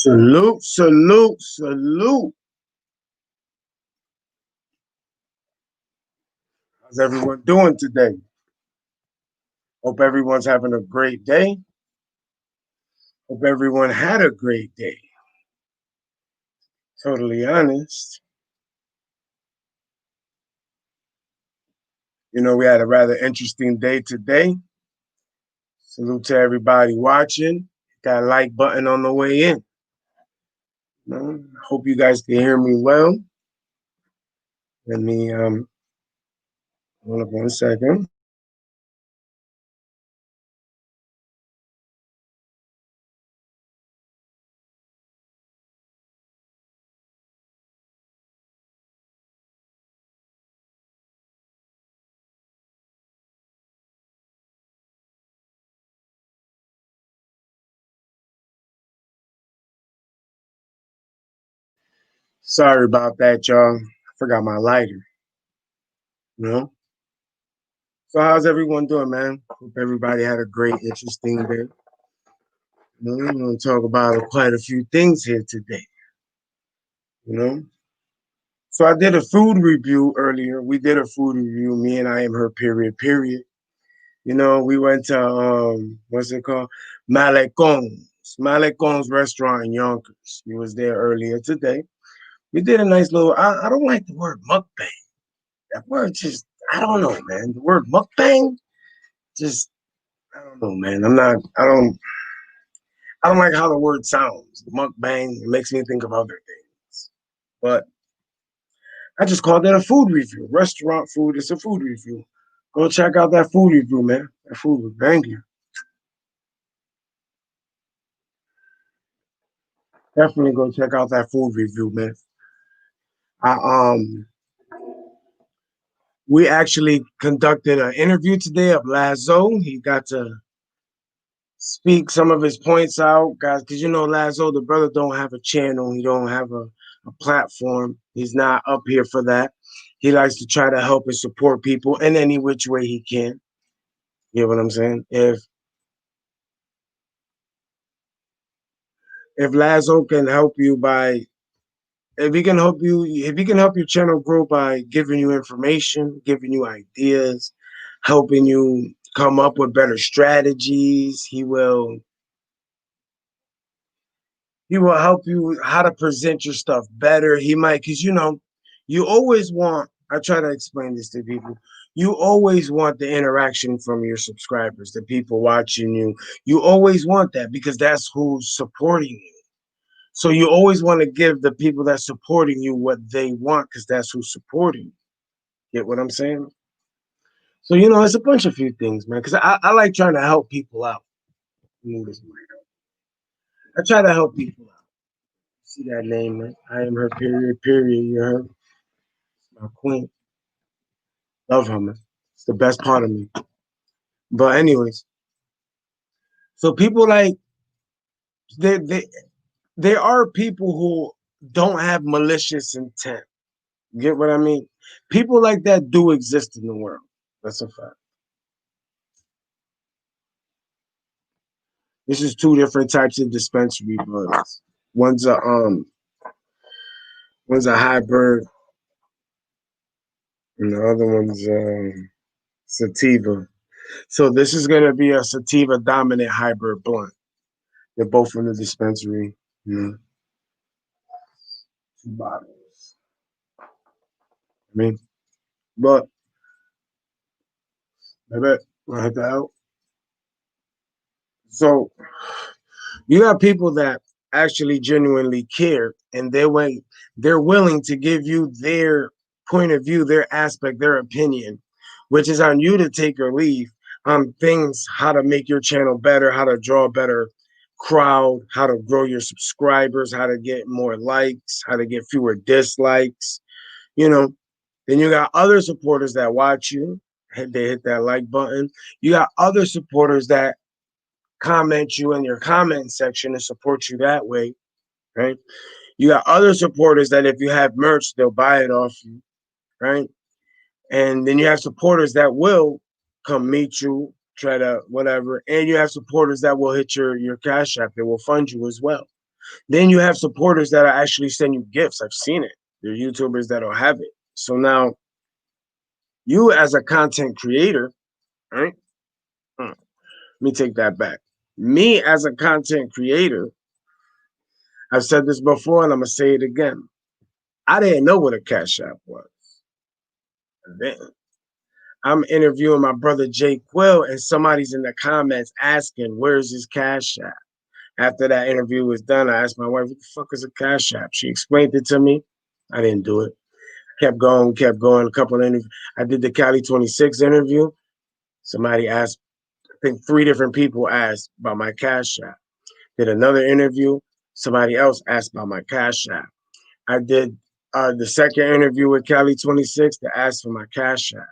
Salute, salute, salute. How's everyone doing today? Hope everyone's having a great day. Hope everyone had a great day. Totally honest. We had a rather interesting day today. Salute to everybody watching. That like button on the way in. Hope you guys can hear me well. Let me hold up 1 second. Sorry about that, y'all. I forgot my lighter. You know? So how's everyone doing, man? Hope everybody had a great, interesting day. We're going to talk about quite a few things here today. So I did a food review earlier. We did a food review. Me and I am her. Period. We went to what's it called? Malecon's restaurant in Yonkers. We was there earlier today. We did a nice little. I don't like the word mukbang. That word just I don't know, man. The word mukbang just I don't know, man. I don't like how the word sounds. Mukbang, it makes me think of other things. But I just called that a food review. Restaurant food, it's a food review. Go check out that food review, man. That food was banging. Definitely go check out that food review, man. I we actually conducted an interview today of Lazo. He got to speak some of his points out, guys, because Lazo, the brother don't have a channel. He don't have a platform. He's not up here for that. He likes to try to help and support people in any which way he can. You know what I'm saying? If Lazo can help you if he can help your channel grow by giving you information, giving you ideas, helping you come up with better strategies, he will help you how to present your stuff better. He might, because you always want, I try to explain this to people. You always want the interaction from your subscribers, the people watching you. You always want that because that's who's supporting you. So you always want to give the people that's supporting you what they want because that's who's supporting you. Get what I'm saying? So, it's a bunch of few things, man, because I like trying to help people out. I try to help people out. See that name, man? I am her. Period. You heard? My queen. Love her, man. It's the best part of me. But anyways, so people like they they there are people who don't have malicious intent. Get what I mean? People like that do exist in the world. That's a fact. This is two different types of dispensary buds. One's a um one's a hybrid and the other one's sativa. So this is gonna be a sativa dominant hybrid blunt. They're both from the dispensary. Two bottles. I mean, but I bet I hit that out. So you got people that actually genuinely care and they're willing to give you their point of view, their aspect, their opinion, which is on you to take or leave on things, how to make your channel better, how to draw a better crowd, how to grow your subscribers, how to get more likes, how to get fewer dislikes, you know. Then you got other supporters that watch you, they hit that like button. You got other supporters that comment you in your comment section and support you that way, right? You got other supporters that if you have merch, they'll buy it off you, right? And then you have supporters that will come meet you, try to whatever, and you have supporters that will hit your cash app. They will fund you as well. Then you have supporters that actually send you gifts. I've seen it. There are YouTubers that'll have it. So now you as a content creator, right? Let me take that back. Me as a content creator, I've said this before and I'm gonna say it again. I didn't know what a Cash App was. And then I'm interviewing my brother Jay Quill, and somebody's in the comments asking, "Where's his Cash App?" After that interview was done, I asked my wife, "What the fuck is a Cash App?" She explained it to me. I didn't do it. Kept going, kept going. A couple of interviews. I did the Cali 26 interview. Somebody asked, I think 3 different people asked about my Cash App. Did another interview. Somebody else asked about my Cash App. I did the second interview with Cali 26 to ask for my Cash App.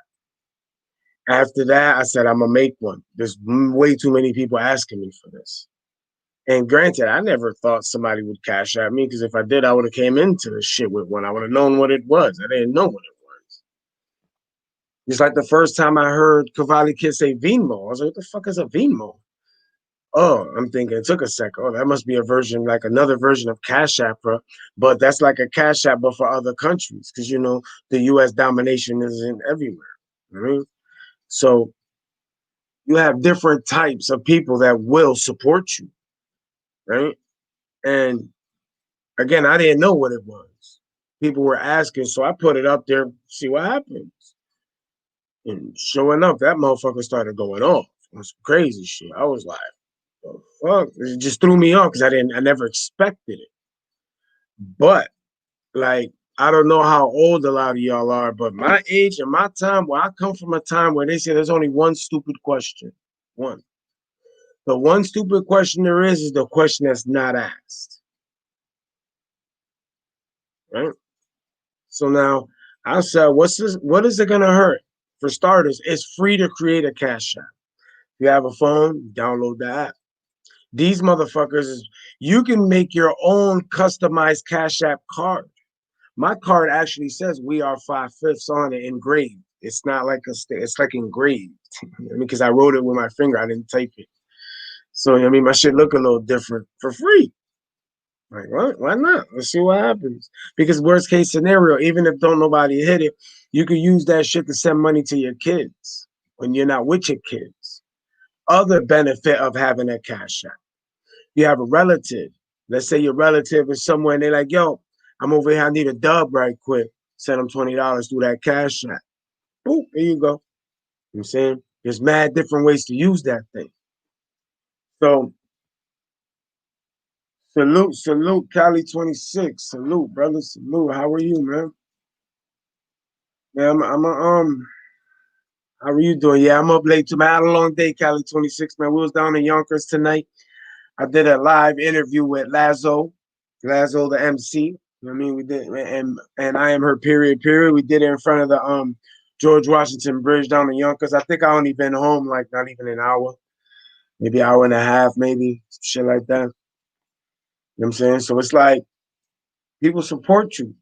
After that, I said, I'm going to make one. There's way too many people asking me for this. And granted, I never thought somebody would Cash App me, because if I did, I would have came into the shit with one. I would have known what it was. I didn't know what it was. It's like the first time I heard Cavalli Kid say Venmo. I was like, what the fuck is a Venmo? Oh, I'm thinking it took a second. Oh, that must be a version, like another version of Cash App, bro. But that's like a Cash App, but for other countries, because you know the U.S. domination isn't everywhere. Right? So you have different types of people that will support you, right? And again, I didn't know what it was. People were asking, so I put it up there, see what happens. And sure enough, that motherfucker started going off. It was crazy shit. I was like, the fuck? It just threw me off because I never expected it. But like, I don't know how old a lot of y'all are, but my age and my time, where I come from a time where they say there's only one stupid question. One. The one stupid question there is the question that's not asked. Right? So now I said, what's this? What is it gonna hurt? For starters, it's free to create a Cash App. If you have a phone, download the app. These motherfuckers, you can make your own customized Cash App card. My card actually says "We Are 5/5" on it, engraved. It's not like it's like engraved. Because I wrote it with my finger, I didn't type it. So I mean, my shit look a little different for free. Like, what? Why not? Let's see what happens. Because worst case scenario, even if don't nobody hit it, you could use that shit to send money to your kids when you're not with your kids. Other benefit of having a Cash App. You have a relative. Let's say your relative is somewhere and they're like, yo, I'm over here, I need a dub right quick. Send them $20 through that Cash App. Boop, there you go. You know what I'm saying? There's mad different ways to use that thing. So salute, Cali 26. Salute, brother. Salute. How are you, man? Man, how are you doing? Yeah, I'm up late too, man. I had a long day, Cali 26, man. We was down in Yonkers tonight. I did a live interview with Lazo the MC. You know what I mean? We did, and I am her period. We did it in front of the George Washington Bridge down in Yonkers. I think I only been home like not even an hour, maybe an hour and a half, maybe shit like that. You know what I'm saying? So it's like people support you.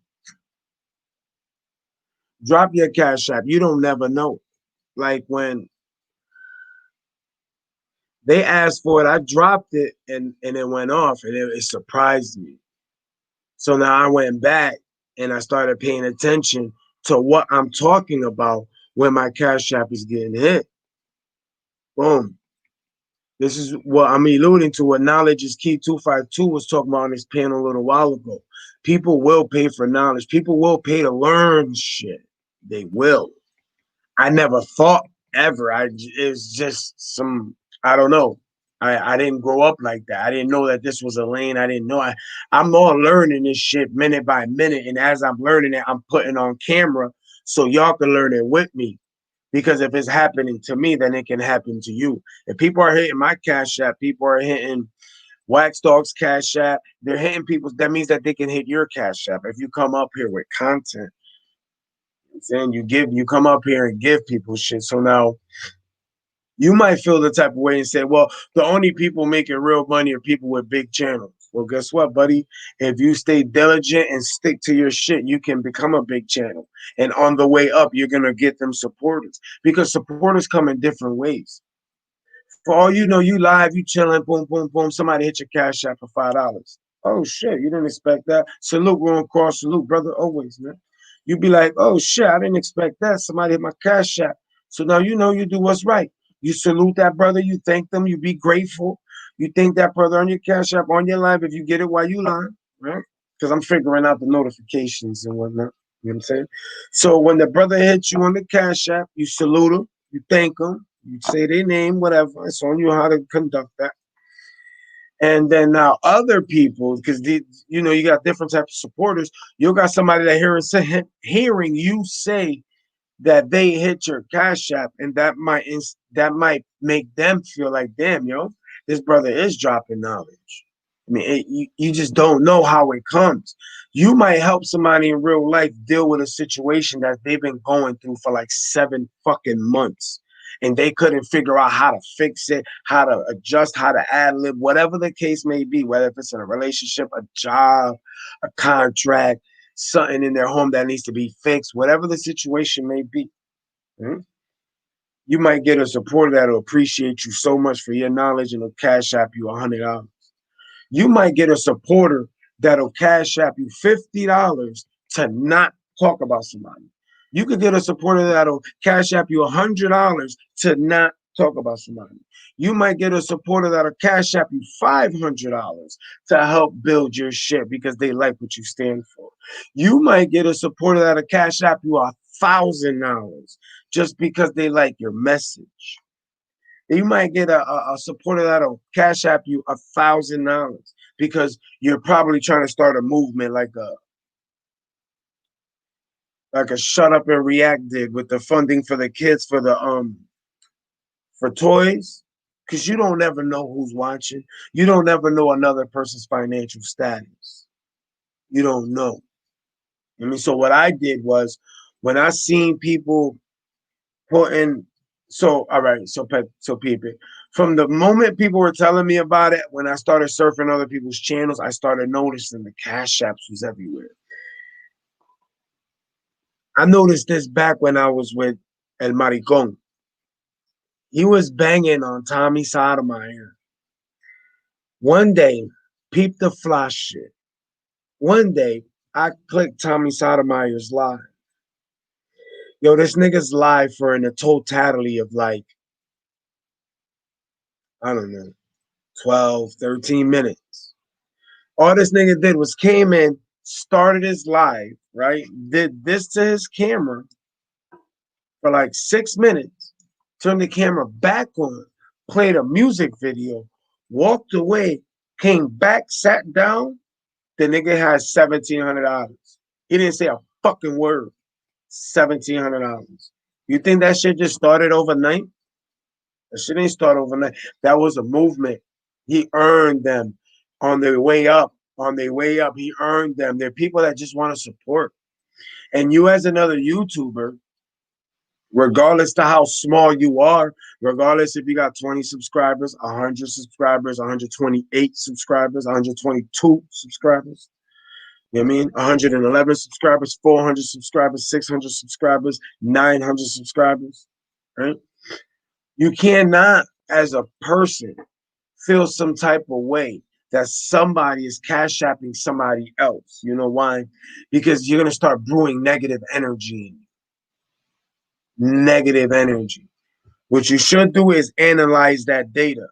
Drop your Cash App. You don't never know. Like when they asked for it, I dropped it and it went off and it surprised me. So now I went back and I started paying attention to what I'm talking about when my Cash App is getting hit. Boom. This is what I'm alluding to. What Knowledge is Key 252 was talking about on his panel a little while ago. People will pay for knowledge. People will pay to learn shit. They will. I never thought ever. It's just some, I don't know. I didn't grow up like that. I didn't know that this was a lane. I didn't know. I'm all learning this shit minute by minute. And as I'm learning it, I'm putting on camera so y'all can learn it with me. Because if it's happening to me, then it can happen to you. If people are hitting my Cash App, people are hitting Wax Dog's Cash App, they're hitting people. That means that they can hit your Cash App. If you come up here with content, saying you come up here and give people shit. So now you might feel the type of way and say, well, the only people making real money are people with big channels. Well, guess what, buddy? If you stay diligent and stick to your shit, you can become a big channel. And on the way up, you're going to get them supporters because supporters come in different ways. For all you know, you live, you chilling, boom, boom, boom. Somebody hit your Cash App for $5. Oh shit, you didn't expect that. Salute, wrong cross, salute, brother, always, man. You be like, oh shit, I didn't expect that. Somebody hit my cash app. So now you know you do what's right. You salute that brother, you thank them, you be grateful. You thank that brother on your cash app, on your live if you get it while you live, right? Because I'm figuring out the notifications and whatnot. You know what I'm saying? So when the brother hits you on the cash app, you salute him, you thank him, you say their name, whatever. It's on you how to conduct that. And then now other people, because you got different types of supporters. You got somebody that hearing you say that they hit your cash app, and that might make them feel like, damn, this brother is dropping knowledge. I mean, you just don't know how it comes. You might help somebody in real life deal with a situation that they've been going through for like 7 fucking months, and they couldn't figure out how to fix it, how to adjust, how to ad lib, whatever the case may be, whether if it's in a relationship, a job, a contract, something in their home that needs to be fixed, whatever the situation may be. Mhm. You might get a supporter that'll appreciate you so much for your knowledge and will cash app you $100. You might get a supporter that'll cash app you $50 to not talk about somebody. You could get a supporter that'll cash app you $100 to not talk about somebody. You might get a supporter that'll cash app you $500 to help build your shit because they like what you stand for. You might get a supporter that'll cash app you $1,000 just because they like your message. You might get a supporter that'll cash app you $1,000 because you're probably trying to start a movement like a shut up and react did with the funding for the kids for toys. Because you don't ever know who's watching. You don't ever know another person's financial status. You don't know. I mean, so what I did was when I seen people putting so all right, so people from the moment people were telling me about it, when I started surfing other people's channels, I started noticing the cash apps was everywhere. I noticed this back when I was with El Maricon. He was banging on Tommy Sotomayor. One day, peep the fly shit. One day, I clicked Tommy Sotomayor's live. Yo, this nigga's live for in a totality of like, I don't know, 12, 13 minutes. All this nigga did was came in, started his live, right? Did this to his camera for like 6 minutes, turned the camera back on, played a music video, walked away, came back, sat down. The nigga has $1,700. He didn't say a fucking word. $1,700. You think that shit just started overnight? That shit ain't start overnight. That was a movement. He earned them on their way up. On their way up, he earned them. They're people that just want to support. And you, as another YouTuber, regardless to how small you are, regardless if you got 20 subscribers, 100 subscribers, 128 subscribers, 122 subscribers, you know what I mean? 111 subscribers, 400 subscribers, 600 subscribers, 900 subscribers, right? You cannot, as a person, feel some type of way that somebody is cash apping somebody else. You know why? Because you're gonna start brewing negative energy. Negative energy. What you should do is analyze that data.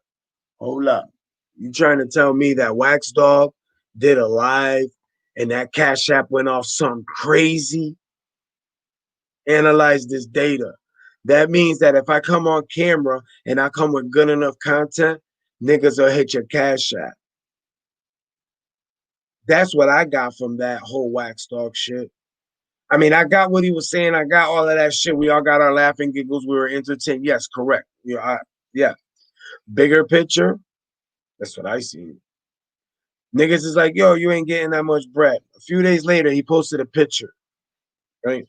Hold up. You trying to tell me that Wax Dog did a live and that Cash App went off something crazy? Analyze this data. That means that if I come on camera and I come with good enough content, niggas will hit your Cash App. That's what I got from that whole Wax Dog shit. I mean, I got what he was saying. I got all of that shit. We all got our laughing giggles. We were entertained. Yes, correct. Yeah. Bigger picture. That's what I see. Niggas is like, yo, you ain't getting that much bread. A few days later, he posted a picture, right?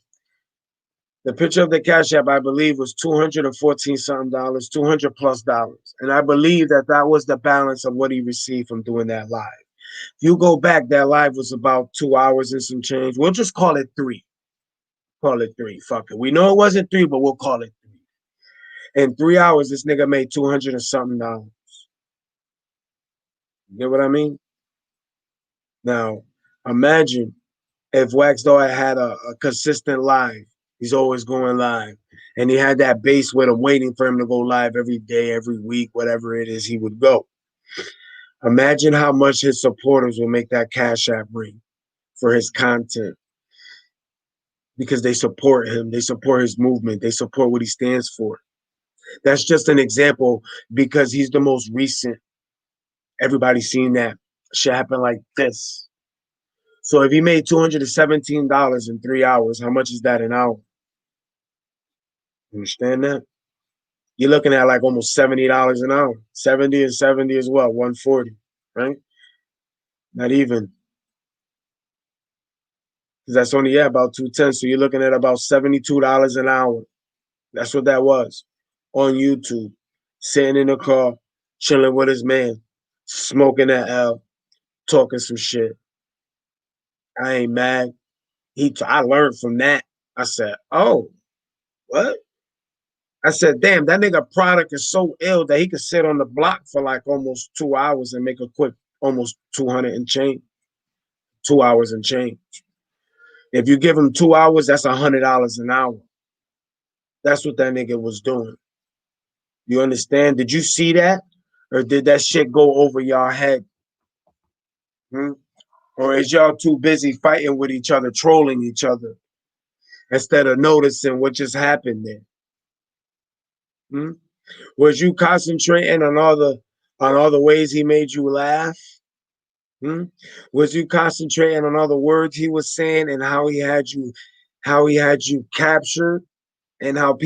The picture of the Cash App, I believe, was 214 something dollars, 200 plus dollars. And I believe that that was the balance of what he received from doing that live. If you go back, that live was about 2 hours and some change. We'll just call it three. Call it three. Fuck it. We know it wasn't three, but we'll call it three. In 3 hours, this nigga made 200 and something dollars. You get what I mean? Now, imagine if Wax Dog had a consistent live. He's always going live. And he had that base with him waiting for him to go live every day, every week, whatever it is he would go. Imagine how much his supporters will make that Cash App ring for his content because they support him, they support his movement, they support what he stands for. That's just an example because he's the most recent. Everybody's seen that shit happen like this. So if he made $217 in 3 hours, how much is that an hour? You understand that? You're looking at like almost $70 an hour. 70 and 70 as well, 140, right? Not even. Because that's only about 210. So you're looking at about $72 an hour. That's what that was on YouTube. Sitting in the car, chilling with his man, smoking that L, talking some shit. I ain't mad. I learned from that. I said, oh, what? I said, damn, that nigga product is so ill that he could sit on the block for like almost 2 hours and make a quick almost 200 and change. 2 hours and change. If you give him 2 hours, that's $100 an hour. That's what that nigga was doing. You understand? Did you see that? Or did that shit go over y'all head? Hmm? Or is y'all too busy fighting with each other, trolling each other, instead of noticing what just happened there? Hmm? Was you concentrating on all the ways he made you laugh? Hmm? Was you concentrating on all the words he was saying and how he had you captured and how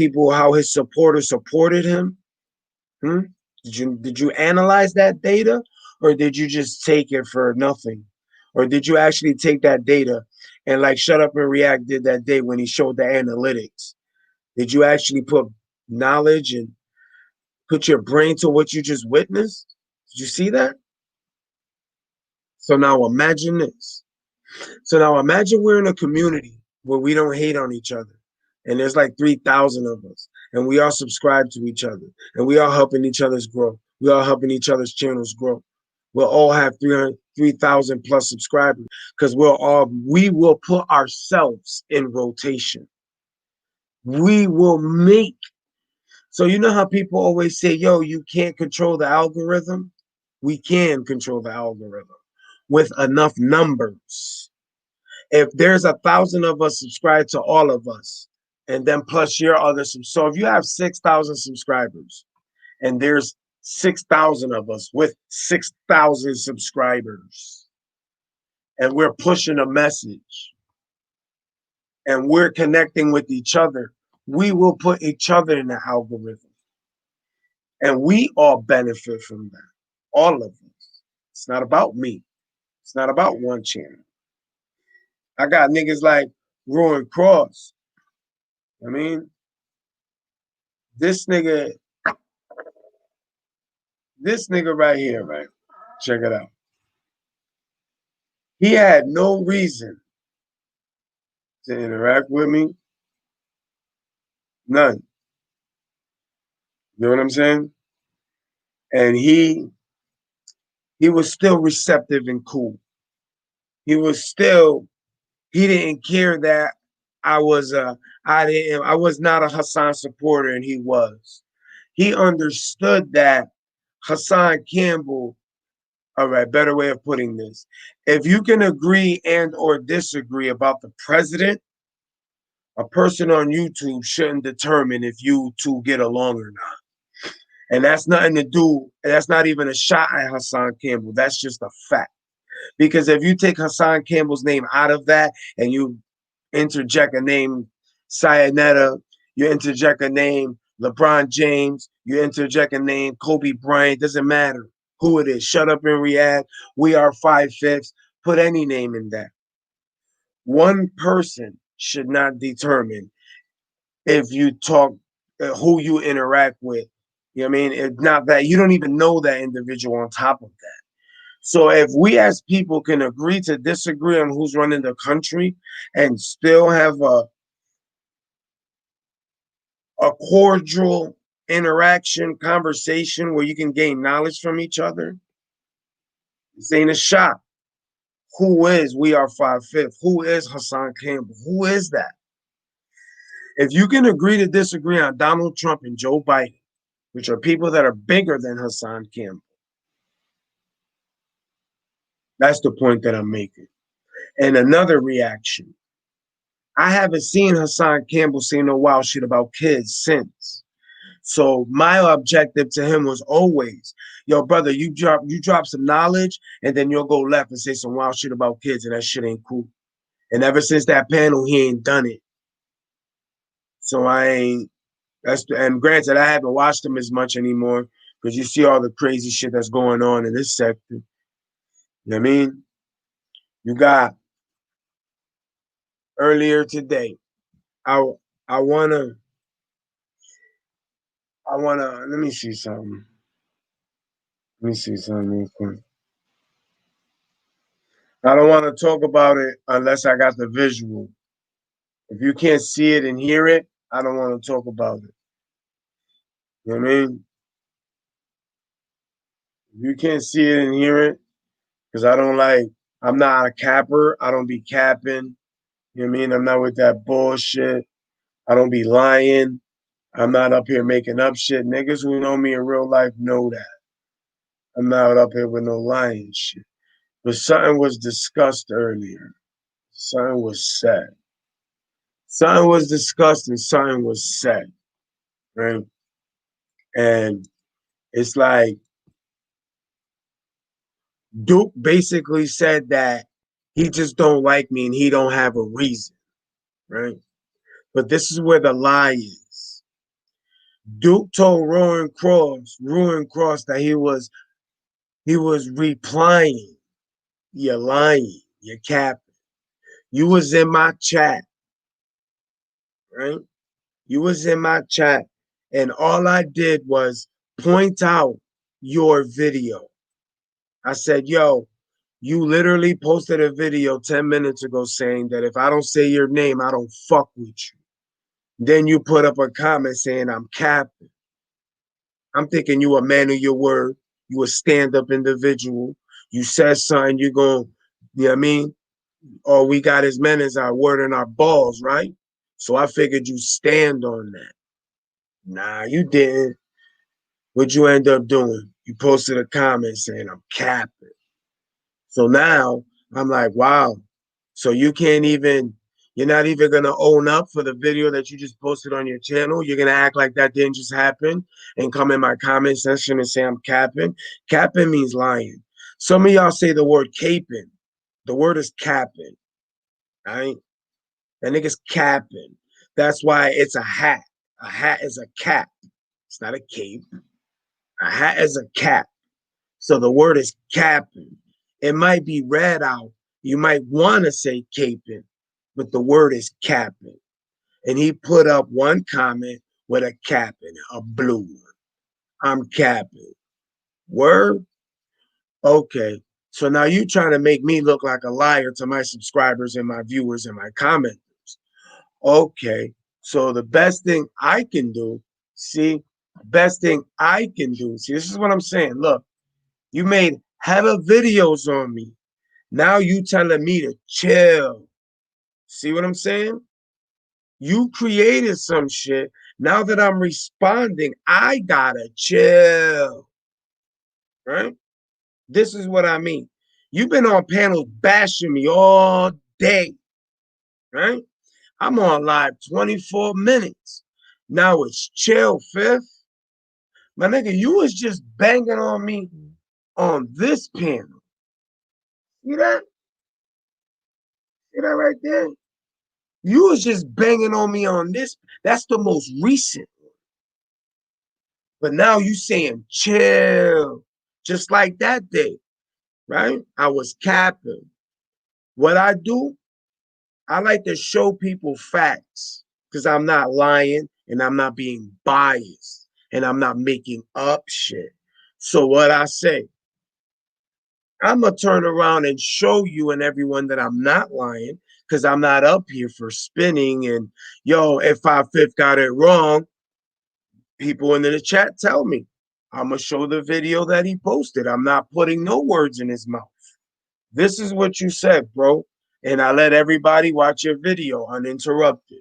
his supporters supported him? Hmm? Did you analyze that data, or did you just take it for nothing? Or did you actually take that data and like Shut Up and React did that day when he showed the analytics? Did you actually put knowledge and put your brain to what you just witnessed? Did you see that? So now imagine this. So now imagine we're in a community where we don't hate on each other. And there's like 3,000 of us. And we all subscribe to each other. And we all helping each other's grow. We all helping each other's channels grow. We'll all have 3,000 plus subscribers because we will put ourselves in rotation. We will make. So you know how people always say, yo, you can't control the algorithm? We can control the algorithm with enough numbers. If there's 1,000 of us subscribed to all of us, and then plus your other, so if you have 6,000 subscribers, and there's 6,000 of us with 6,000 subscribers, and we're pushing a message, and we're connecting with each other, we will put each other in the algorithm, and we all benefit from that. All of us. It's not about me. It's not about one channel. I got niggas like Rowan Cross. I mean, this nigga, this nigga right here, right? Check it out. He had no reason to interact with me. None. You know what I'm saying? And he was still receptive and cool. He was still, he didn't care that I was not a Hassan supporter and he was. He understood that Hassan Campbell, all right, better way of putting this. If you can agree and or disagree about the president, a person on YouTube shouldn't determine if you two get along or not. And that's nothing to do, that's not even a shot at Hassan Campbell. That's just a fact. Because if you take Hassan Campbell's name out of that and you interject a name, Sayonetta, you interject a name, LeBron James, you interject a name, Kobe Bryant, doesn't matter who it is. Shut Up and React. We Are 5/5. Put any name in that. One person should not determine if you talk, who you interact with. You know what I mean? It's not that you don't even know that individual on top of that. So if we as people can agree to disagree on who's running the country and still have a cordial interaction, conversation where you can gain knowledge from each other, this ain't a shot. Who is We Are 5/5? Who is Hassan Campbell? Who is that? If you can agree to disagree on Donald Trump and Joe Biden, which are people that are bigger than Hassan Campbell, that's the point that I'm making. And another reaction. I haven't seen Hassan Campbell say no wild shit about kids since. So my objective to him was always, yo, brother, you drop some knowledge, and then you'll go left and say some wild shit about kids, and that shit ain't cool. And ever since that panel, he ain't done it. So I ain't. And granted, I haven't watched him as much anymore because you see all the crazy shit that's going on in this sector. You know what I mean? You got earlier today. I I wanna let me see something. Let me see something real quick. I don't want to talk about it unless I got the visual. If you can't see it and hear it, I don't want to talk about it. You know what I mean? If you can't see it and hear it, because I'm not a capper. I don't be capping. You know what I mean? I'm not with that bullshit. I don't be lying. I'm not up here making up shit. Niggas who know me in real life know that. I'm not up here with no lying shit. But something was discussed earlier. Something was said. Something was discussed and something was said. Right? And it's like Duke basically said that he just don't like me and he don't have a reason. Right? But this is where the lie is. Duke told Ruin Cross that he was replying. You're lying. You're capping. You was in my chat, right? You was in my chat, and all I did was point out your video. I said, yo, you literally posted a video 10 minutes ago saying that if I don't say your name, I don't fuck with you. Then you put up a comment saying I'm capping. I'm thinking you a man of your word. You a stand-up individual. You said something, you going, you know what I mean? All we got as men is our word and our balls, right? So I figured you stand on that. Nah, you didn't. What'd you end up doing? You posted a comment saying I'm capping. So now I'm like, wow. So you're not even gonna own up for the video that you just posted on your channel. You're gonna act like that didn't just happen and come in my comment section and say I'm capping. Capping means lying. Some of y'all say the word caping. The word is capping, right? That nigga's capping. That's why it's a hat. A hat is a cap. It's not a cape. A hat is a cap. So the word is capping. It might be read out. You might want to say caping, but the word is capping. And he put up one comment with a cap in it, a blue one. I'm capping. Word? Okay. So now you trying to make me look like a liar to my subscribers and my viewers and my commenters. Okay. So the best thing I can do, see, this is what I'm saying. Look, you made hella videos on me. Now you telling me to chill. See what I'm saying? You created some shit. Now that I'm responding, I gotta chill. Right? This is what I mean. You've been on panels bashing me all day. Right? I'm on live 24 minutes. Now it's chill, fifth. My nigga, you was just banging on me on this panel. See that? See that right there? You was just banging on me on this. That's the most recent. But now you saying chill. Just like that day, right? I was capping. What I do, I like to show people facts because I'm not lying and I'm not being biased and I'm not making up shit. So what I say, I'm gonna turn around and show you and everyone that I'm not lying because I'm not up here for spinning and yo, if 5/5 got it wrong, people in the chat tell me. I'm gonna show the video that he posted. I'm not putting no words in his mouth. This is what you said, bro. And I let everybody watch your video uninterrupted.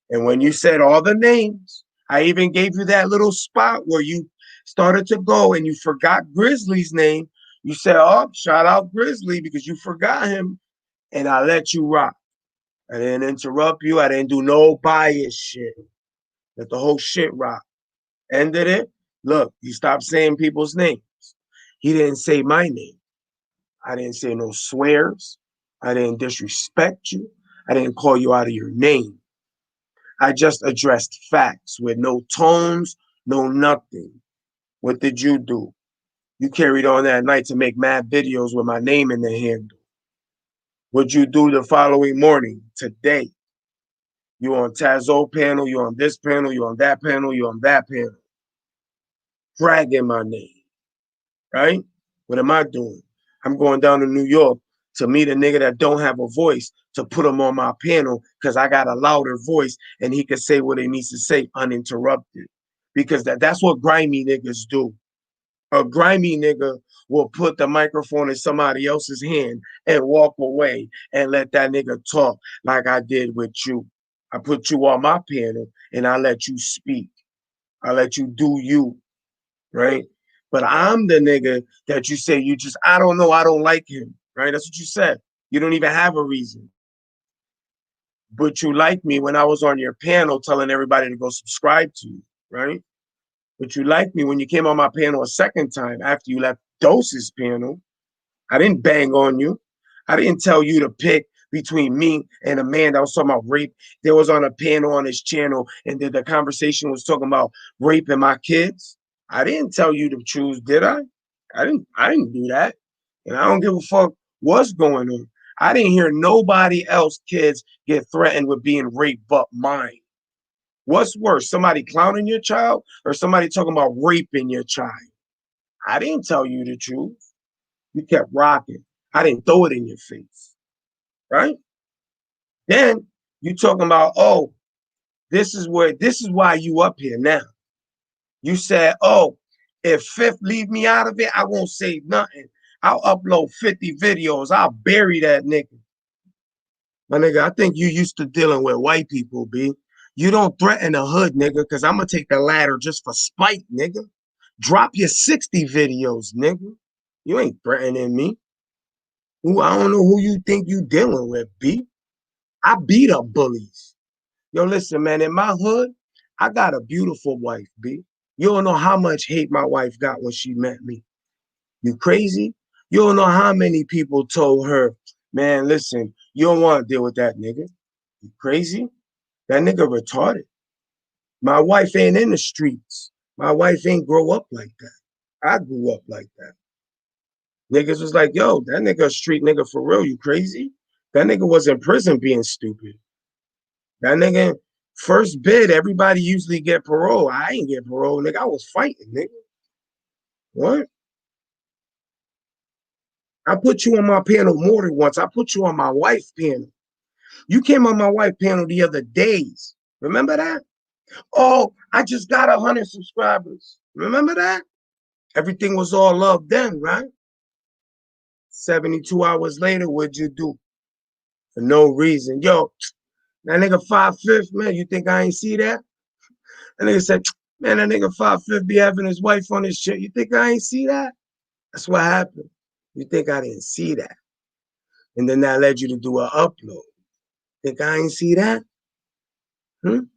And when you said all the names, I even gave you that little spot where you started to go and you forgot Grizzly's name. You said, oh, shout out Grizzly because you forgot him. And I let you rock. I didn't interrupt you. I didn't do no bias shit. Let the whole shit rock. Ended it. Look, he stopped saying people's names. He didn't say my name. I didn't say no swears. I didn't disrespect you. I didn't call you out of your name. I just addressed facts with no tones, no nothing. What did you do? You carried on that night to make mad videos with my name in the handle. What'd you do the following morning, today? You on Tazo panel, you on this panel, you on that panel, you on that panel. Dragging my name, right? What am I doing? I'm going down to New York to meet a nigga that don't have a voice to put him on my panel because I got a louder voice and he can say what he needs to say uninterrupted. Because that's what grimy niggas do. A grimy nigga will put the microphone in somebody else's hand and walk away and let that nigga talk like I did with you. I put you on my panel and I let you speak. I let you do you, right? But I'm the nigga that you say you just, I don't know, I don't like him, right? That's what you said. You don't even have a reason. But you liked me when I was on your panel telling everybody to go subscribe to you, right? But you liked me when you came on my panel a second time after you left Dose's panel. I didn't bang on you. I didn't tell you to pick between me and a man that was talking about rape. There was on a panel on his channel, and the conversation was talking about raping my kids. I didn't tell you to choose, did I? I didn't do that. And I don't give a fuck what's going on. I didn't hear nobody else kids get threatened with being raped but mine. What's worse, somebody clowning your child or somebody talking about raping your child? I didn't tell you to choose. You kept rocking. I didn't throw it in your face, right? Then you talking about, oh, this is why you up here now. You said, oh, if Fifth leave me out of it, I won't say nothing. I'll upload 50 videos. I'll bury that nigga. My nigga, I think you used to dealing with white people, B. You don't threaten the hood, nigga, because I'm going to take the ladder just for spite, nigga. Drop your 60 videos, nigga. You ain't threatening me. I don't know who you think you dealing with, B. I beat up bullies. Yo, listen, man, in my hood, I got a beautiful wife, B. You don't know how much hate my wife got when she met me. You crazy? You don't know how many people told her, man, listen, you don't want to deal with that nigga. You crazy? That nigga retarded. My wife ain't in the streets. My wife ain't grow up like that. I grew up like that. Niggas was like, yo, that nigga a street nigga for real. You crazy? That nigga was in prison being stupid. That nigga, first bid, everybody usually get parole. I ain't get parole, nigga. I was fighting, nigga. What? I put you on my panel more than once. I put you on my wife's panel. You came on my wife panel the other days. Remember that? Oh, I just got 100 subscribers. Remember that? Everything was all love then, right? 72 hours later, what'd you do? For no reason. Yo, that nigga 5'5", man, you think I ain't see that? That nigga said, man, that nigga 5'5" be having his wife on his shit. You think I ain't see that? That's what happened. You think I didn't see that? And then that led you to do an upload. Think I ain't see that? You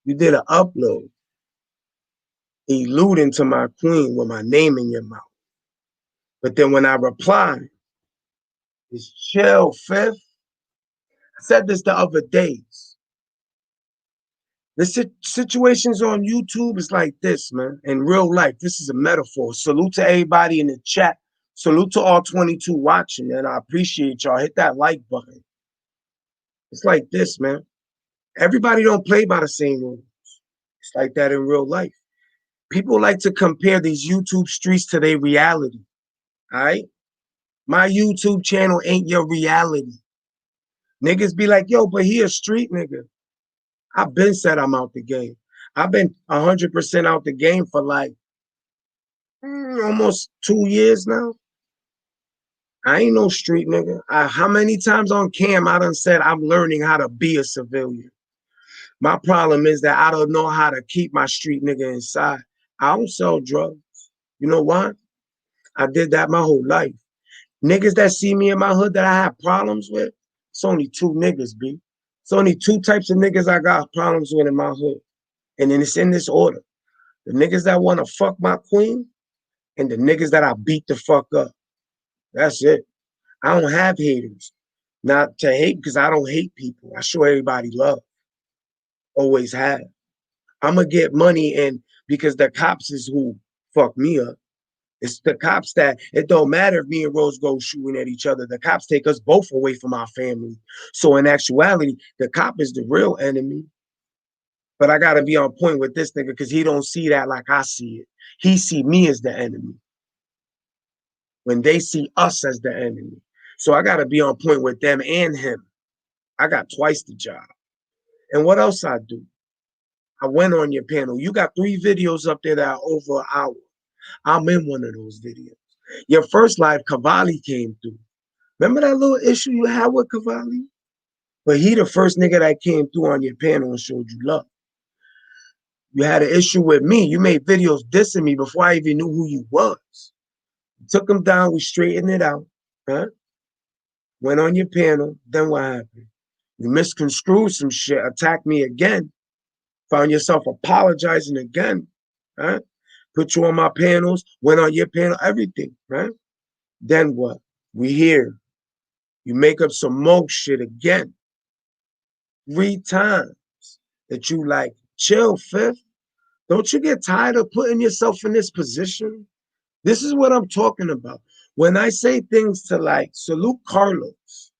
did an upload, alluding to my queen with my name in your mouth. But then when I replied, it's chill, Fifth. I said this the other days. The situations on YouTube is like this, man. In real life, this is a metaphor. Salute to everybody in the chat. Salute to all 22 watching, and I appreciate y'all. Hit that like button. It's like this, man. Everybody don't play by the same rules. It's like that in real life. People like to compare these YouTube streets to their reality. All right? My YouTube channel ain't your reality. Niggas be like, yo, but he a street nigga. I've been said I'm out the game. I've been 100% out the game for like almost 2 years now. I ain't no street nigga. How many times on cam I done said I'm learning how to be a civilian? My problem is that I don't know how to keep my street nigga inside. I don't sell drugs. You know why? I did that my whole life. Niggas that see me in my hood that I have problems with, it's only two niggas, B. It's only two types of niggas I got problems with in my hood. And then it's in this order. The niggas that want to fuck my queen and the niggas that I beat the fuck up. That's it. I don't have haters. Not to hate because I don't hate people. I show everybody love. Always have. I'm going to get money and because the cops is who fuck me up. It's the cops that it don't matter if me and Rose go shooting at each other. The cops take us both away from our family. So in actuality, the cop is the real enemy. But I gotta be on point with this nigga because he don't see that like I see it. He see me as the enemy when they see us as the enemy. So I gotta be on point with them and him. I got twice the job. And what else I do? I went on your panel. You got 3 videos up there that are over an hour. I'm in one of those videos. Your first live, Cavalli came through. Remember that little issue you had with Cavalli? But he the first nigga that came through on your panel and showed you love. You had an issue with me. You made videos dissing me before I even knew who you was. Took him down. We straightened it out. Huh? Went on your panel. Then what happened? You misconstrued some shit. Attacked me again. Found yourself apologizing again. Huh? Put you on my panels. Went on your panel. Everything. Right? Then what? We here. You make up some more shit again. 3 times that you like, chill, fifth. Don't you get tired of putting yourself in this position? This is what I'm talking about. When I say things to like salute Carlos,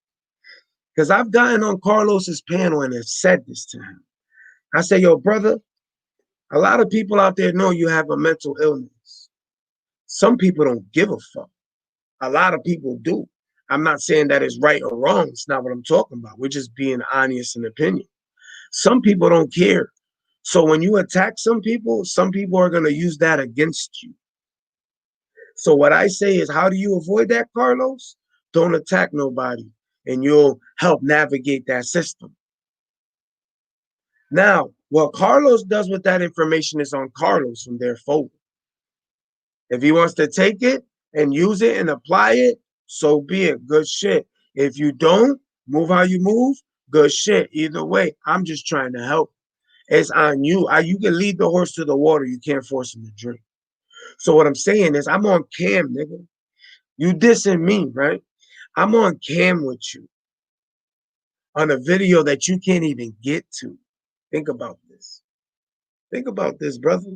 because I've gotten on Carlos's panel and have said this to him. I say, yo, brother, a lot of people out there know you have a mental illness. Some people don't give a fuck. A lot of people do. I'm not saying that it's right or wrong. It's not what I'm talking about. We're just being honest in opinion. Some people don't care. So when you attack some people are going to use that against you. So what I say is, how do you avoid that, Carlos? Don't attack nobody, and you'll help navigate that system. Now, what Carlos does with that information is on Carlos from there forward. If he wants to take it and use it and apply it, so be it. Good shit. If you don't, move how you move, good shit. Either way, I'm just trying to help. It's on you. You can lead the horse to the water. You can't force him to drink. So what I'm saying is I'm on cam, nigga. You dissing me, right? I'm on cam with you on a video that you can't even get to. Think about this. Think about this, brother.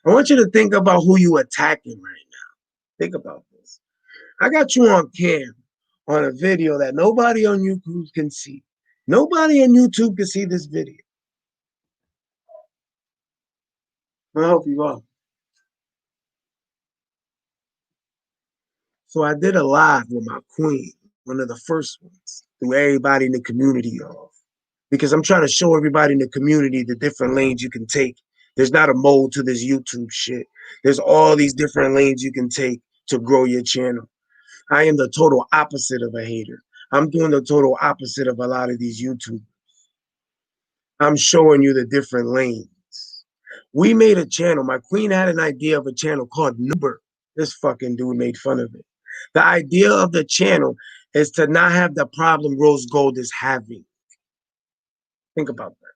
I want you to think about who you attacking right now. Think about this. I got you on cam on a video that nobody on YouTube can see. Nobody on YouTube can see this video. I hope you are. So I did a live with my queen, one of the first ones, threw everybody in the community off. Because I'm trying to show everybody in the community the different lanes you can take. There's not a mold to this YouTube shit. There's all these different lanes you can take to grow your channel. I am the total opposite of a hater. I'm doing the total opposite of a lot of these YouTubers. I'm showing you the different lanes. We made a channel. My queen had an idea of a channel called Noober. This fucking dude made fun of it. The idea of the channel is to not have the problem Rose Gold is having. Think about that.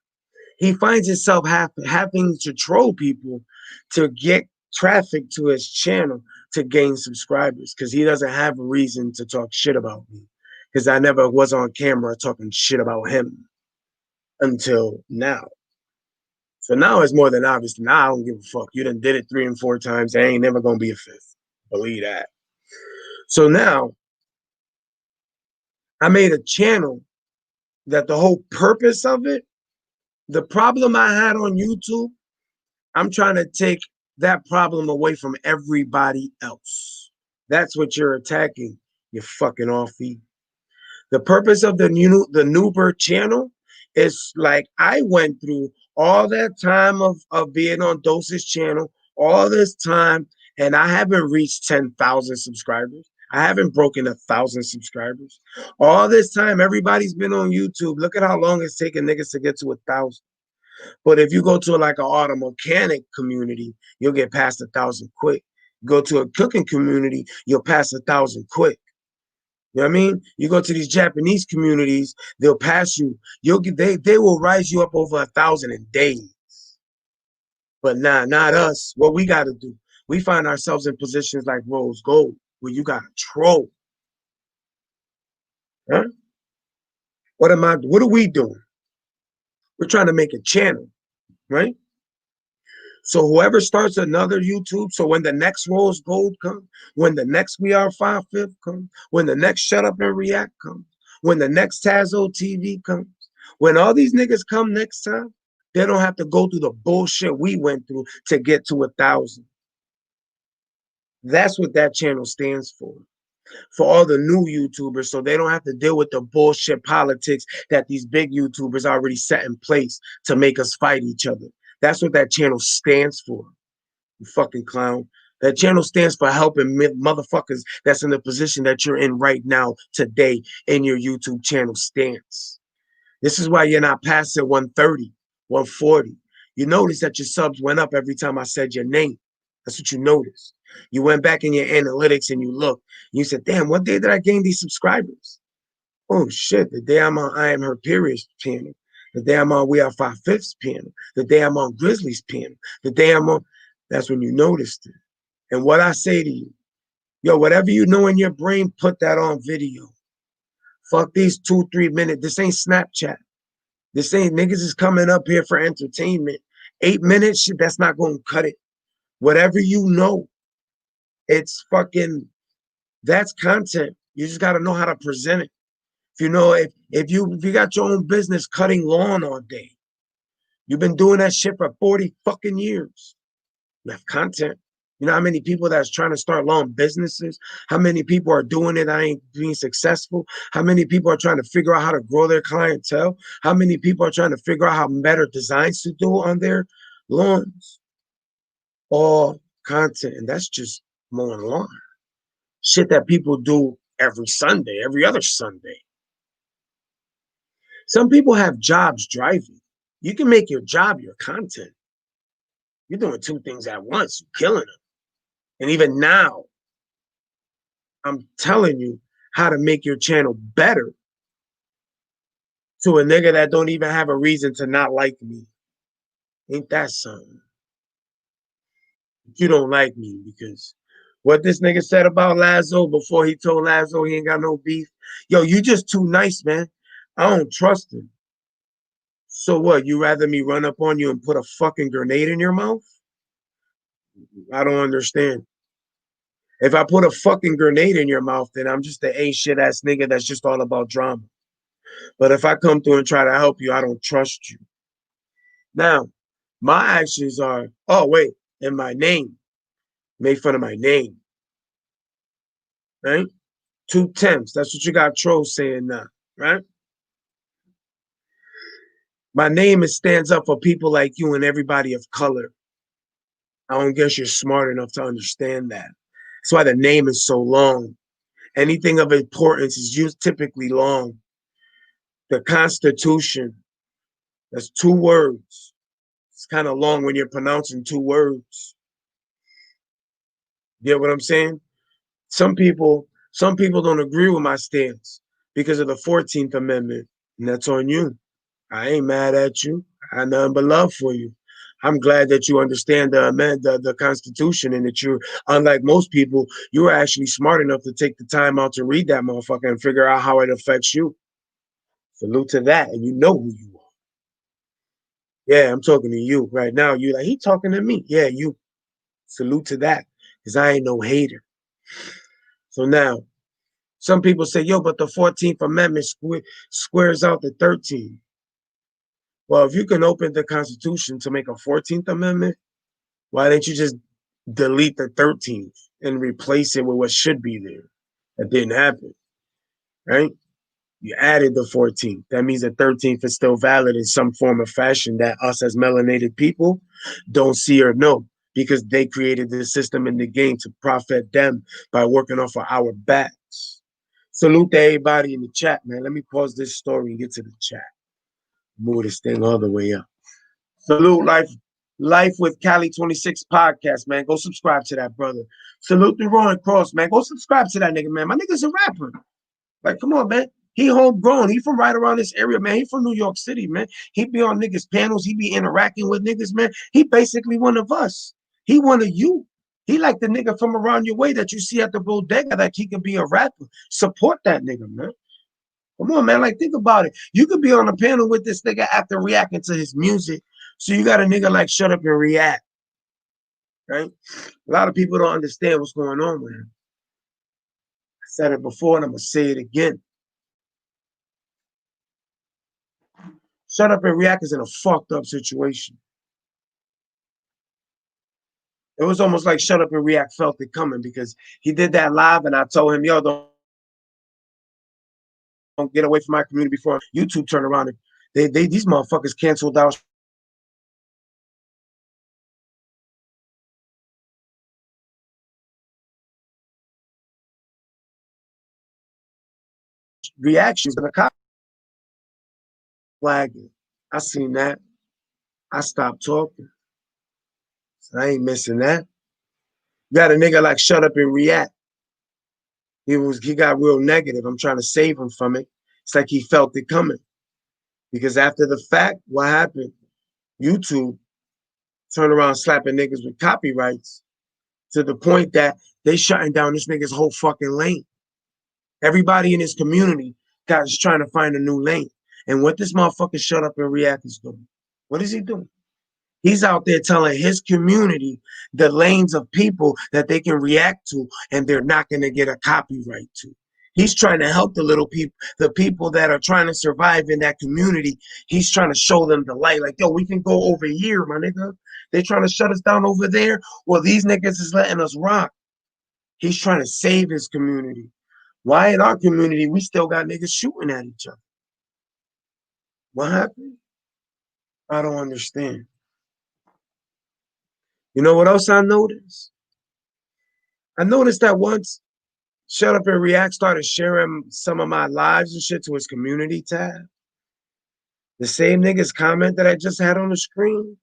He finds himself having to troll people to get traffic to his channel to gain subscribers because he doesn't have a reason to talk shit about me because I never was on camera talking shit about him until now. So now it's more than obvious. Now I don't give a fuck. You done did it 3 and 4 times. There ain't never gonna be a 5th. Believe that. So now I made a channel that the whole purpose of it, the problem I had on YouTube, I'm trying to take that problem away from everybody else. That's what you're attacking, you fucking offie. The purpose of the Noober channel is like I went through all that time of being on Dose's channel, all this time, and I haven't reached 10,000 subscribers. I haven't broken 1,000 subscribers. All this time, everybody's been on YouTube. Look at how long it's taken niggas to get to 1,000. But if you go to like an auto mechanic community, you'll get past 1,000 quick. Go to a cooking community, you'll pass 1,000 quick. You know what I mean? You go to these Japanese communities, they'll pass you. You'll get they will rise you up over 1,000 in days. But nah, not us. What we got to do? We find ourselves in positions like Rose Gold, where you got to troll. Huh? What am I? What are we doing? We're trying to make a channel, right? So whoever starts another YouTube, so when the next Rose Gold comes, when the next We Are 5/5 comes, when the next Shut Up and React comes, when the next Tazo TV comes, when all these niggas come next time, they don't have to go through the bullshit we went through to get to 1,000. That's what that channel stands for all the new YouTubers, so they don't have to deal with the bullshit politics that these big YouTubers already set in place to make us fight each other. That's what that channel stands for, you fucking clown. That channel stands for helping motherfuckers that's in the position that you're in right now today in your YouTube channel stance. This is why you're not past at 130, 140. You notice that your subs went up every time I said your name. That's what you noticed. You went back in your analytics and you looked. You said, damn, what day did I gain these subscribers? Oh shit, the day I'm on I Am Her Period's panel. The day I'm on We Are 5/5's panel. The day I'm on Grizzly's panel. The day I'm on, that's when you noticed it. And what I say to you, yo, whatever you know in your brain, put that on video. Fuck these 2-3 minutes. This ain't Snapchat. This ain't niggas is coming up here for entertainment. 8 minutes, shit, that's not gonna cut it. Whatever you know, it's fucking, that's content. You just gotta know how to present it. If you know, if you got your own business cutting lawn all day, you've been doing that shit for 40 fucking years. You have content. You know how many people that's trying to start lawn businesses? How many people are doing it that ain't being successful? How many people are trying to figure out how to grow their clientele? How many people are trying to figure out how better designs to do on their lawns? All content, and that's just mowing lawn. Shit that people do every Sunday, every other Sunday. Some people have jobs driving. You can make your job your content. You're doing two things at once. You're killing them. And even now, I'm telling you how to make your channel better to a nigga that don't even have a reason to not like me. Ain't that something? You don't like me because what this nigga said about Lazo before he told Lazo he ain't got no beef. Yo, you just too nice, man. I don't trust him. So what? You rather me run up on you and put a fucking grenade in your mouth? I don't understand. If I put a fucking grenade in your mouth, then I'm just the ain't shit ass nigga that's just all about drama. But if I come through and try to help you, I don't trust you. Now, my actions are, oh wait, and my name. Make fun of my name. Right? 2 temps. That's what you got trolls saying now, right? My name stands up for people like you and everybody of color. I don't guess you're smart enough to understand that. That's why the name is so long. Anything of importance is used typically long. The Constitution, that's 2 words. It's kind of long when you're pronouncing 2 words. You get what I'm saying? Some people don't agree with my stance because of the 14th Amendment, and that's on you. I ain't mad at you. I have nothing but love for you. I'm glad that you understand the Constitution and that you're, unlike most people, you were actually smart enough to take the time out to read that motherfucker and figure out how it affects you. Salute to that, and you know who you are. Yeah, I'm talking to you right now. You like, he talking to me. Yeah, you. Salute to that, because I ain't no hater. So now, some people say, yo, but the 14th Amendment squares out the 13th. Well, if you can open the Constitution to make a 14th Amendment, why didn't you just delete the 13th and replace it with what should be there? That didn't happen, right? You added the 14th. That means the 13th is still valid in some form or fashion that us as melanated people don't see or know because they created the system in the game to profit them by working off of our backs. Salute to everybody in the chat, man. Let me pause this story and get to the chat. Move this thing all the way up. Salute Life with Cali 26 podcast, man. Go subscribe to that, brother. Salute to Ron Cross, man. Go subscribe to that nigga, man. My nigga's a rapper. Like, come on, man. He homegrown. He from right around this area, man. He from New York City, man. He be on niggas' panels. He be interacting with niggas, man. He basically one of us. He one of you. He like the nigga from around your way that you see at the bodega that he can be a rapper. Support that nigga, man. Come on, man. Like, think about it. You could be on a panel with this nigga after reacting to his music. So you got a nigga like Shut Up and React, right? A lot of people don't understand what's going on with him. I said it before and I'm going to say it again. Shut Up and React is in a fucked up situation. It was almost like Shut Up and React felt it coming because he did that live and I told him, yo, don't get away from my community before YouTube turn around. And these motherfuckers canceled out reactions to the cop flagging. I seen that. I stopped talking. So I ain't missing that. You got a nigga like Shut Up and React. He got real negative. I'm trying to save him from it. It's like he felt it coming. Because after the fact, what happened? YouTube turned around slapping niggas with copyrights to the point that they shutting down this nigga's whole fucking lane. Everybody in his community is trying to find a new lane. And what this motherfucker Shut Up and React is doing? What is he doing? He's out there telling his community the lanes of people that they can react to and they're not going to get a copyright to. He's trying to help the little people, the people that are trying to survive in that community. He's trying to show them the light. Like, yo, we can go over here, my nigga. They're trying to shut us down over there. Well, these niggas is letting us rock. He's trying to save his community. Why in our community, we still got niggas shooting at each other? What happened? I don't understand. You know what else I noticed? I noticed that once Shut Up and React started sharing some of my lives and shit to his community tab, the same niggas comment that I just had on the screen,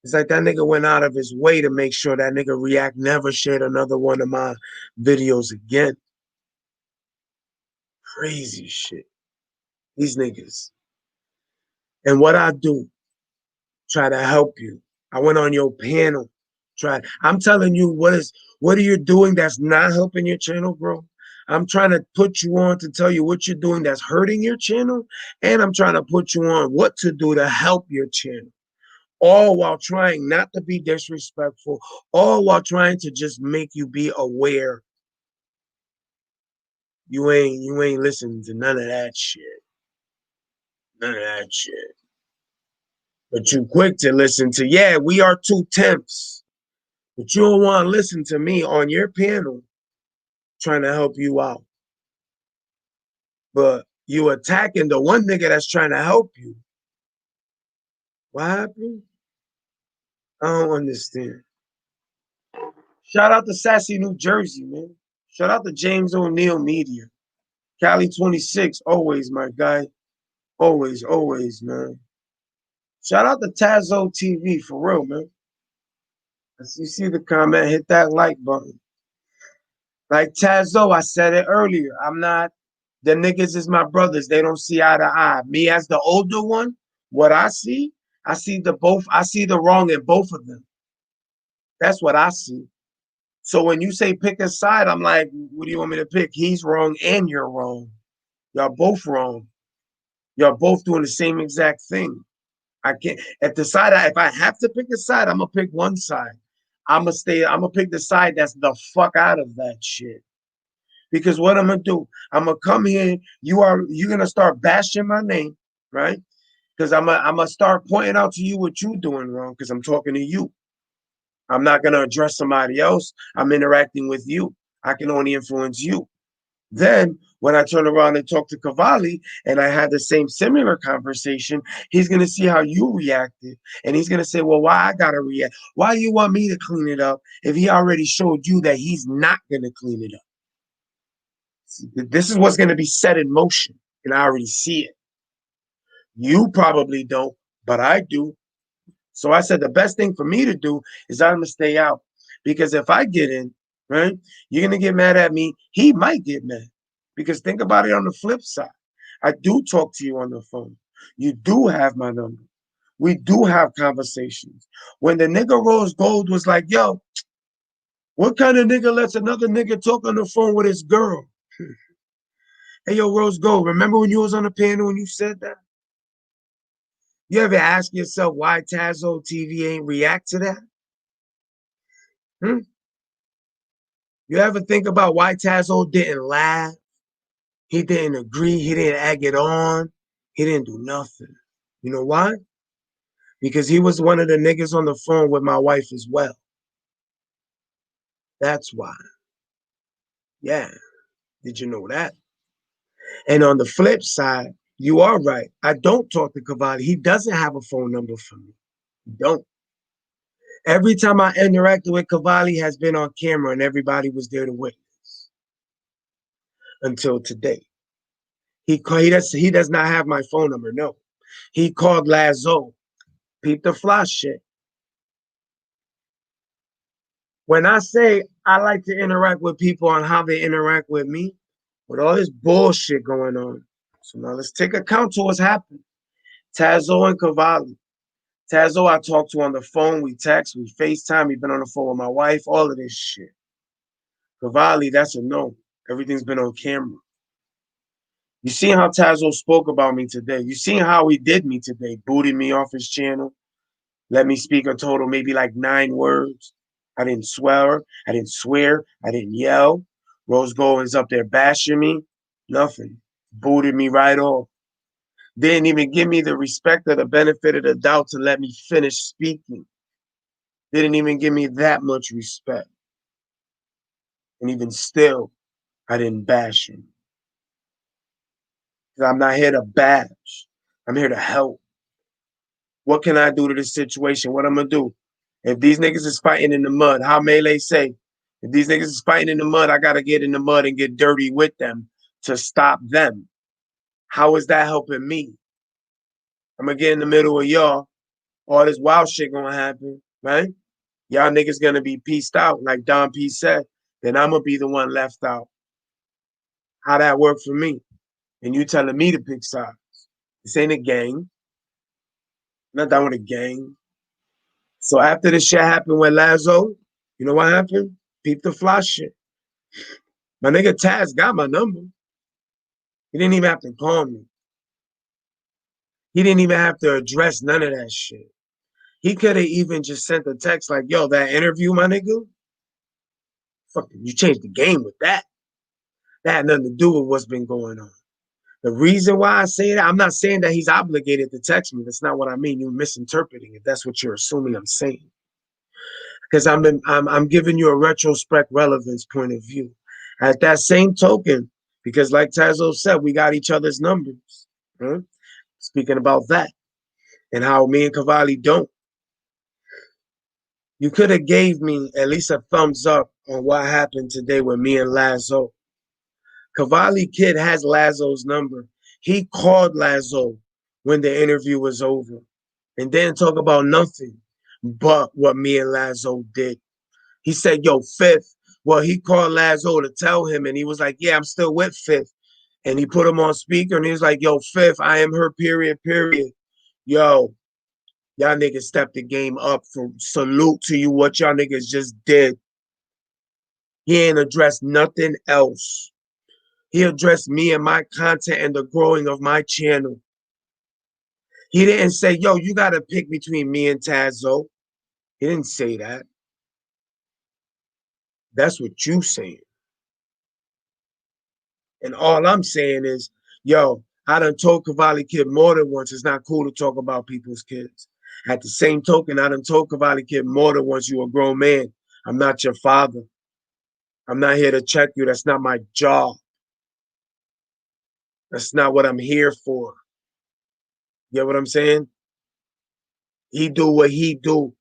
it's like that nigga went out of his way to make sure that nigga React never shared another one of my videos again. Crazy shit. These niggas. And what I do, try to help you. I went on your panel. I'm telling you what are you doing that's not helping your channel, bro? I'm trying to put you on to tell you what you're doing that's hurting your channel, and I'm trying to put you on what to do to help your channel. All while trying not to be disrespectful, all while trying to just make you be aware. You ain't listening to none of that shit. None of that shit. But you quick to listen to, yeah, we are 2/10. But you don't want to listen to me on your panel trying to help you out. But you attacking the one nigga that's trying to help you. What happened? I don't understand. Shout out to Sassy, New Jersey, man. Shout out to James O'Neill Media. Cali 26, always, my guy. Always, always, man. Shout out to Tazo TV, for real, man. As you see the comment, hit that like button. Like Tazo, I said it earlier. The niggas is my brothers. They don't see eye to eye. Me as the older one, what I see the wrong in both of them. That's what I see. So when you say pick a side, I'm like, what do you want me to pick? He's wrong and you're wrong. Y'all both wrong. Y'all both doing the same exact thing. I can't if I have to pick a side, I'm gonna pick one side. I'm gonna pick the side that's the fuck out of that shit. Because what I'm gonna do, I'm gonna come here. You're gonna start bashing my name, right? Because I'm gonna start pointing out to you what you're doing wrong. Because I'm talking to you. I'm not gonna address somebody else. I'm interacting with you. I can only influence you. Then When I turn around and talk to Cavalli and I had the same similar conversation, he's gonna see how you reacted. And he's gonna say, well, why I gotta react? Why you want me to clean it up if he already showed you that he's not gonna clean it up? This is what's gonna be set in motion. And I already see it. You probably don't, but I do. So I said the best thing for me to do is I'm gonna stay out. Because if I get in, right, you're gonna get mad at me. He might get mad. Because think about it on the flip side. I do talk to you on the phone. You do have my number. We do have conversations. When the nigga Rose Gold was like, yo, what kind of nigga lets another nigga talk on the phone with his girl? Hey, yo, Rose Gold, remember when you was on the panel and you said that? You ever ask yourself why Tazo TV ain't react to that? Hmm? You ever think about why Tazo didn't laugh? He didn't agree. He didn't egg it on. He didn't do nothing. You know why? Because he was one of the niggas on the phone with my wife as well. That's why. Yeah. Did you know that? And on the flip side, you are right. I don't talk to Cavalli. He doesn't have a phone number for me. He don't. Every time I interacted with Cavalli has been on camera and everybody was there to witness until today. He does not have my phone number. No. He called Lazo. Peep the fly shit. When I say I like to interact with people on how they interact with me, with all this bullshit going on. So now let's take account to what's happened. Tazo and Cavalli. Tazo, I talk to on the phone. We text, we FaceTime. We've been on the phone with my wife, all of this shit. Cavalli, that's a no. Everything's been on camera. You seen how Tazo spoke about me today. You seen how he did me today, booted me off his channel, let me speak a total maybe like 9 words. I didn't swear. I didn't swear. I didn't yell. Rose Gold is up there bashing me. Nothing. Booted me right off. Didn't even give me the respect or the benefit of the doubt to let me finish speaking. Didn't even give me that much respect. And even still, I didn't bash him. Because I'm not here to bash. I'm here to help. What can I do to this situation? What I'm going to do? If these niggas is fighting in the mud, how Melee say, if these niggas is fighting in the mud, I got to get in the mud and get dirty with them to stop them. How is that helping me? I'm going to get in the middle of y'all. All this wild shit going to happen, right? Y'all niggas going to be pieced out, like Don P said. Then I'm going to be the one left out. How that work for me? And you telling me to pick sides. This ain't a gang. Not done with a gang. So after this shit happened with Lazo, you know what happened? Peep the fly shit. My nigga Taz got my number. He didn't even have to call me. He didn't even have to address none of that shit. He could have even just sent a text like, yo, that interview, my nigga, fucking, you changed the game with that. That had nothing to do with what's been going on. The reason why I say that, I'm not saying that he's obligated to text me. That's not what I mean. You're misinterpreting it. That's what you're assuming I'm saying. Because I'm giving you a retrospect relevance point of view. At that same token, because like Tazo said, we got each other's numbers. Huh? Speaking about that and how me and Cavalli don't. You could have gave me at least a thumbs up on what happened today with me and Lazo. Cavalli Kid has Lazo's number. He called Lazo when the interview was over and didn't talk about nothing but what me and Lazo did. He said, yo, Fifth. Well, he called Lazo to tell him, and he was like, yeah, I'm still with Fifth. And he put him on speaker, and he was like, yo, Fifth, I am her, period. Yo, y'all niggas stepped the game up. For salute to you, what y'all niggas just did. He ain't addressed nothing else. He addressed me and my content and the growing of my channel. He didn't say, yo, you got to pick between me and Tazo. He didn't say that. That's what you saying. And all I'm saying is, yo, I done told Cavalli Kid more than once, it's not cool to talk about people's kids. At the same token, I done told Cavalli Kid more than once, you a grown man. I'm not your father. I'm not here to check you. That's not my job. That's not what I'm here for. You get what I'm saying? He do what he do.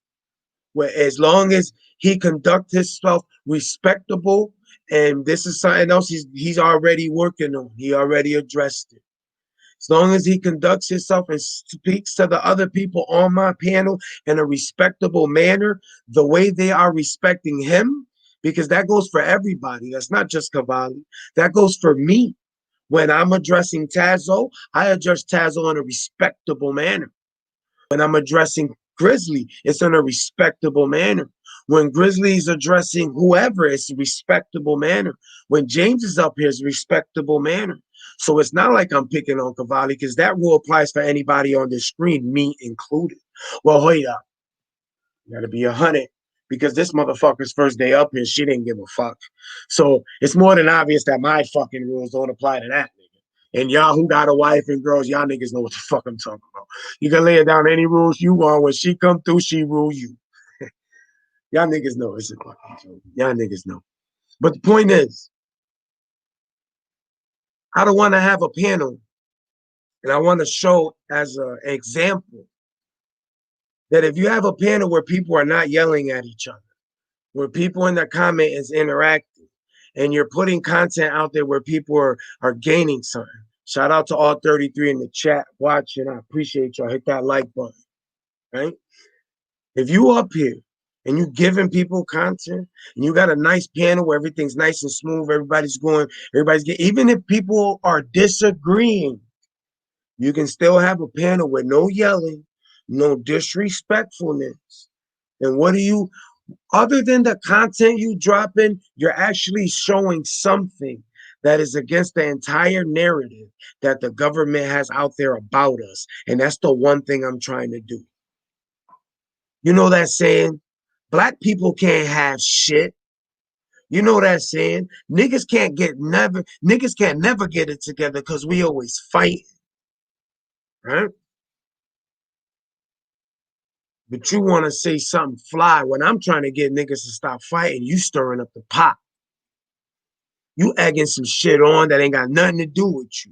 Where as long as he conduct himself respectable, and this is something else he's already working on. He already addressed it. As long as he conducts himself and speaks to the other people on my panel in a respectable manner, the way they are respecting him, because that goes for everybody. That's not just Cavalli. That goes for me. When I'm addressing Tazo, I address Tazo in a respectable manner. When I'm addressing Grizzly, it's in a respectable manner. When Grizzly is addressing whoever, it's a respectable manner. When James is up here, it's a respectable manner. So it's not like I'm picking on Cavalli because that rule applies for anybody on this screen, me included. Well, wait up. You gotta be 100 because this motherfucker's first day up here, she didn't give a fuck. So it's more than obvious that my fucking rules don't apply to that nigga. And y'all who got a wife and girls, y'all niggas know what the fuck I'm talking about. You can lay it down any rules you want. When she come through, she rule you. Y'all niggas know it's a fucking joke. Y'all niggas know. But the point is, I don't want to have a panel, and I want to show as an example that if you have a panel where people are not yelling at each other, where people in the comment is interacting, and you're putting content out there where people are gaining something. Shout out to all 33 in the chat watching. I appreciate y'all. Hit that like button, right? If you up here and you giving people content and you got a nice panel where everything's nice and smooth, everybody's getting, even if people are disagreeing, you can still have a panel with no yelling, no disrespectfulness. And what do you, other than the content you drop in, you're actually showing something that is against the entire narrative that the government has out there about us. And that's the one thing I'm trying to do. You know that saying, black people can't have shit. You know that saying, niggas can't never get it together because we always fight, right? But you want to say something fly when I'm trying to get niggas to stop fighting, you stirring up the pot. You egging some shit on that ain't got nothing to do with you.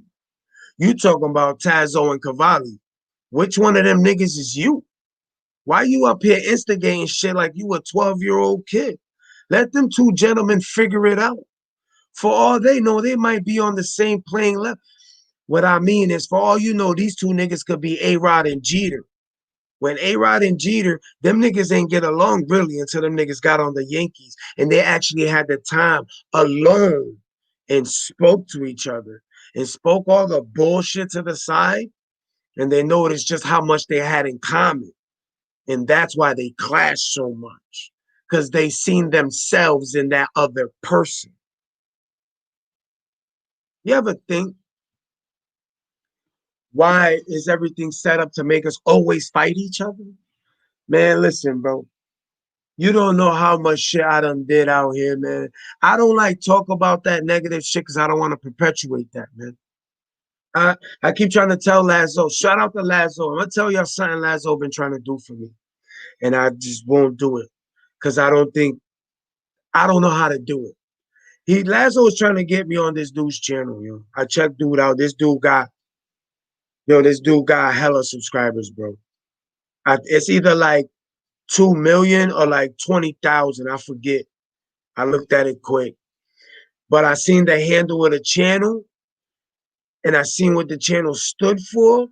You talking about Tazo and Cavalli. Which one of them niggas is you? Why you up here instigating shit like you a 12-year-old kid? Let them two gentlemen figure it out. For all they know, they might be on the same playing level. What I mean is, for all you know, these two niggas could be A-Rod and Jeter. When A-Rod and Jeter, them niggas ain't get along really until them niggas got on the Yankees. And they actually had the time alone and spoke to each other and spoke all the bullshit to the side. And they noticed just how much they had in common. And that's why they clashed so much. Because they seen themselves in that other person. You ever think, why is everything set up to make us always fight each other? Man, listen, bro. You don't know how much shit I done did out here, man. I don't like talk about that negative shit because I don't want to perpetuate that, man. I keep trying to tell Lazo, shout out to Lazo. I'm gonna tell y'all something Lazo been trying to do for me. And I just won't do it. Because I don't know how to do it. Lazo was trying to get me on this dude's channel, yo. I checked dude out. This dude got hella subscribers, bro. It's either like 2 million or like 20,000. I forget. I looked at it quick. But I seen the handle of the channel and I seen what the channel stood for.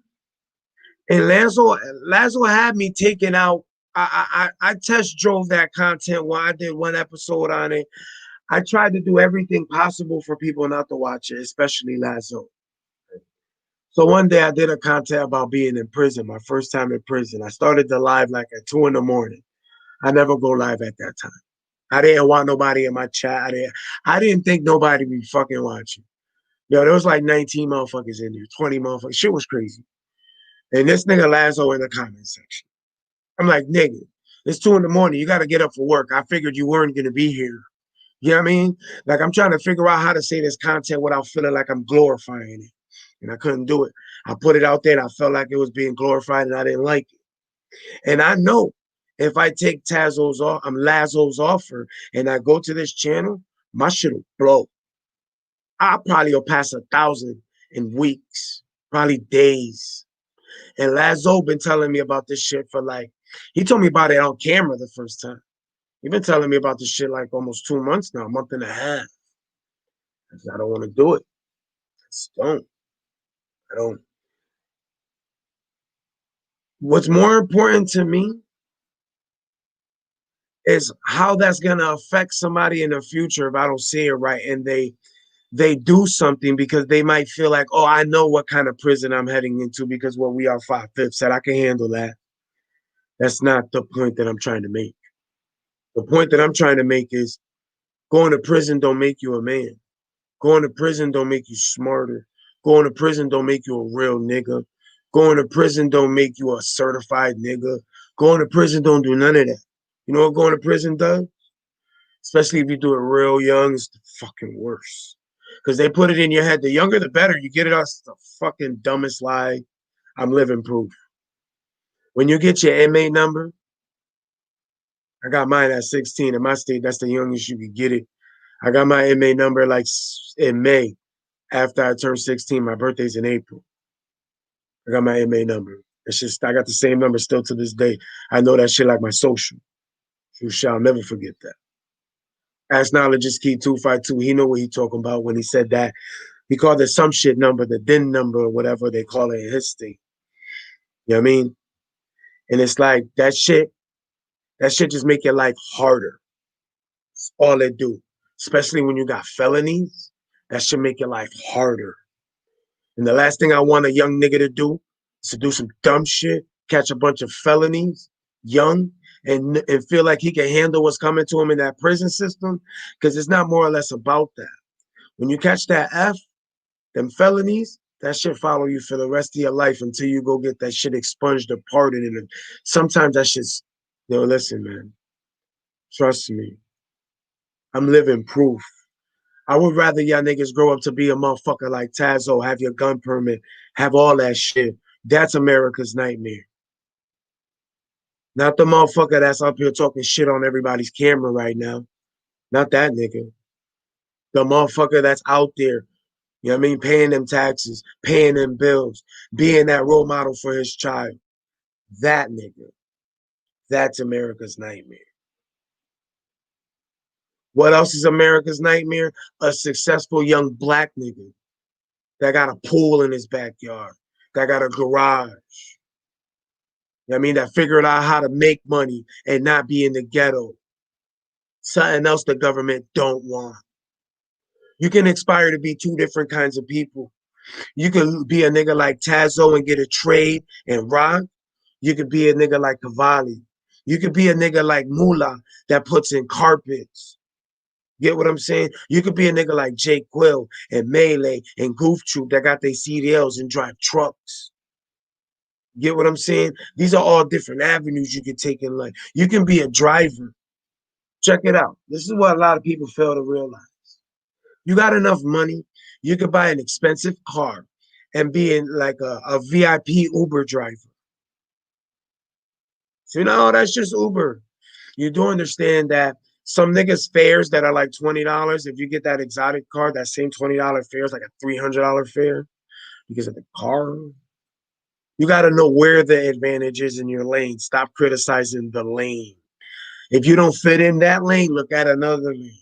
And Lazo had me taking out. I test drove that content while I did one episode on it. I tried to do everything possible for people not to watch it, especially Lazo. So one day I did a content about being in prison, my first time in prison. I started the live like at 2 a.m. I never go live at that time. I didn't want nobody in my chat. I didn't think nobody would be fucking watching. Yo, there was like 19 motherfuckers in there, 20 motherfuckers. Shit was crazy. And this nigga Lazo in the comment section. I'm like, nigga, it's 2 a.m. You got to get up for work. I figured you weren't going to be here. You know what I mean? Like, I'm trying to figure out how to say this content without feeling like I'm glorifying it. And I couldn't do it. I put it out there and I felt like it was being glorified and I didn't like it. And I know if I take Lazo's offer and I go to this channel, my shit will blow. I probably will pass 1,000 in weeks, probably days. And Lazo been telling me about this shit for like, he told me about it on camera the first time. He been telling me about this shit like almost 2 months now, a month and a half. I don't want to do it. I just don't. I don't. What's more important to me is how that's gonna affect somebody in the future if I don't see it right and they do something because they might feel like, oh, I know what kind of prison I'm heading into because what we are 5/5 said I can handle that. That's not the point that I'm trying to make. The point that I'm trying to make is going to prison don't make you a man. Going to prison don't make you smarter. Going to prison don't make you a real nigga. Going to prison don't make you a certified nigga. Going to prison don't do none of that. You know what going to prison does? Especially if you do it real young, it's the fucking worst. Because they put it in your head. The younger, the better. You get it off the fucking dumbest lie. I'm living proof. When you get your MA number, I got mine at 16. In my state, that's the youngest you could get it. I got my MA number like in May after I turned 16. My birthday's in April. I got my MA number. It's just, I got the same number still to this day. I know that shit like my social. You shall never forget that. Ask Knowledge is Key 252. He know what he talking about when he said that. He called it some shit number, the DIN number or whatever they call it in his state. You know what I mean? And it's like that shit just make your life harder. It's all it do. Especially when you got felonies, that should make your life harder. And the last thing I want a young nigga to do is to do some dumb shit, catch a bunch of felonies young, and feel like he can handle what's coming to him in that prison system. Because it's not more or less about that. When you catch that F, them felonies, that shit follow you for the rest of your life until you go get that shit expunged or pardoned. And sometimes that shit's, listen, man, trust me, I'm living proof. I would rather y'all niggas grow up to be a motherfucker like Tazo, have your gun permit, have all that shit. That's America's nightmare. Not the motherfucker that's up here talking shit on everybody's camera right now. Not that nigga. The motherfucker that's out there, you know what I mean, paying them taxes, paying them bills, being that role model for his child. That nigga. That's America's nightmare. What else is America's nightmare? A successful young black nigga that got a pool in his backyard, that got a garage. You know what I mean, that figured out how to make money and not be in the ghetto. Something else the government don't want. You can aspire to be two different kinds of people. You can be a nigga like Tazo and get a trade and rock. You could be a nigga like Cavalli. You could be a nigga like Mula that puts in carpets. Get what I'm saying? You could be a nigga like Jake Quill and Melee and Goof Troop that got their CDLs and drive trucks. Get what I'm saying? These are all different avenues you can take in life. You can be a driver. Check it out. This is what a lot of people fail to realize. You got enough money, you could buy an expensive car and be in like a VIP Uber driver. So, that's just Uber. You do understand that some niggas fares that are like $20, if you get that exotic car, that same $20 fare is like a $300 fare because of the car. You got to know where the advantage is in your lane. Stop criticizing the lane. If you don't fit in that lane, look at another lane.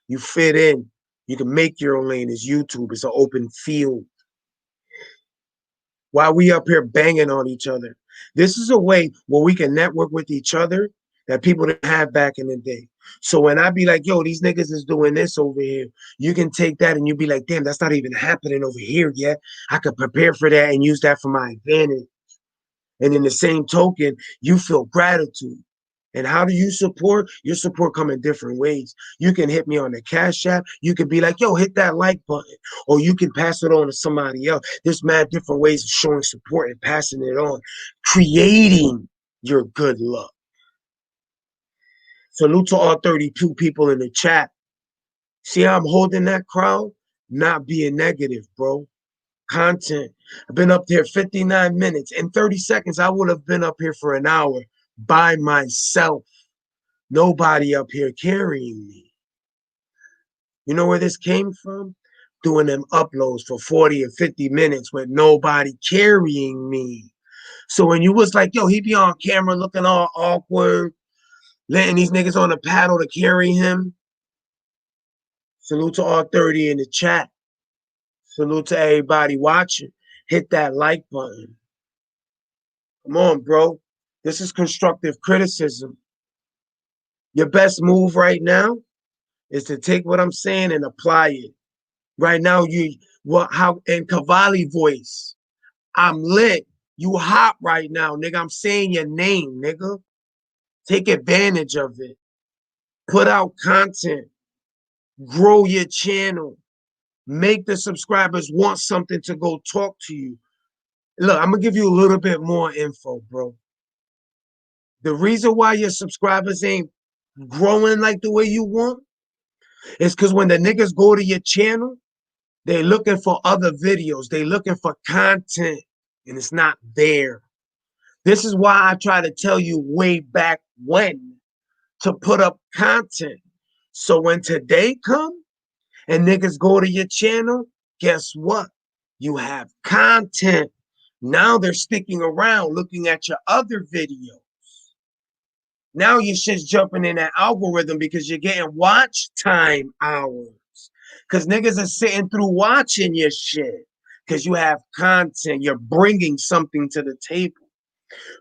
You fit in. You can make your own lane. It's YouTube. It's an open field. While we up here banging on each other, this is a way where we can network with each other that people didn't have back in the day. So when I be like, yo, these niggas is doing this over here, you can take that and you be like, damn, that's not even happening over here yet. I could prepare for that and use that for my advantage. And in the same token, you feel gratitude. And how do you support? Your support come in different ways. You can hit me on the Cash App. You can be like, yo, hit that like button. Or you can pass it on to somebody else. There's mad different ways of showing support and passing it on. Creating your good luck. Salute to all 32 people in the chat. See how I'm holding that crowd? Not being negative, bro. Content. I've been up there 59 minutes. In 30 seconds, I would have been up here for an hour by myself. Nobody up here carrying me. You know where this came from? doing them uploads for 40 or 50 minutes with nobody carrying me. So when you was like, yo, he be on camera looking all awkward, letting these niggas on the paddle to carry him. Salute to all 30 in the chat. Salute to everybody watching. Hit that like button. Come on, bro. This is constructive criticism. Your best move right now is to take what I'm saying and apply it. Right now, how in Cavalli voice, I'm lit. You hot right now, nigga. I'm saying your name, nigga. Take advantage of it. Put out content. Grow your channel. Make the subscribers want something to go talk to you. Look, I'm gonna give you a little bit more info, bro. The reason why your subscribers ain't growing like the way you want is because when the niggas go to your channel, they're looking for other videos. They're looking for content, and it's not there. This is why I try to tell you way back when to put up content. So when today come and niggas go to your channel, guess what? You have content. Now they're sticking around looking at your other videos. Now your shit's jumping in that algorithm because you're getting watch time hours. Because niggas are sitting through watching your shit. Because you have content. You're bringing something to the table.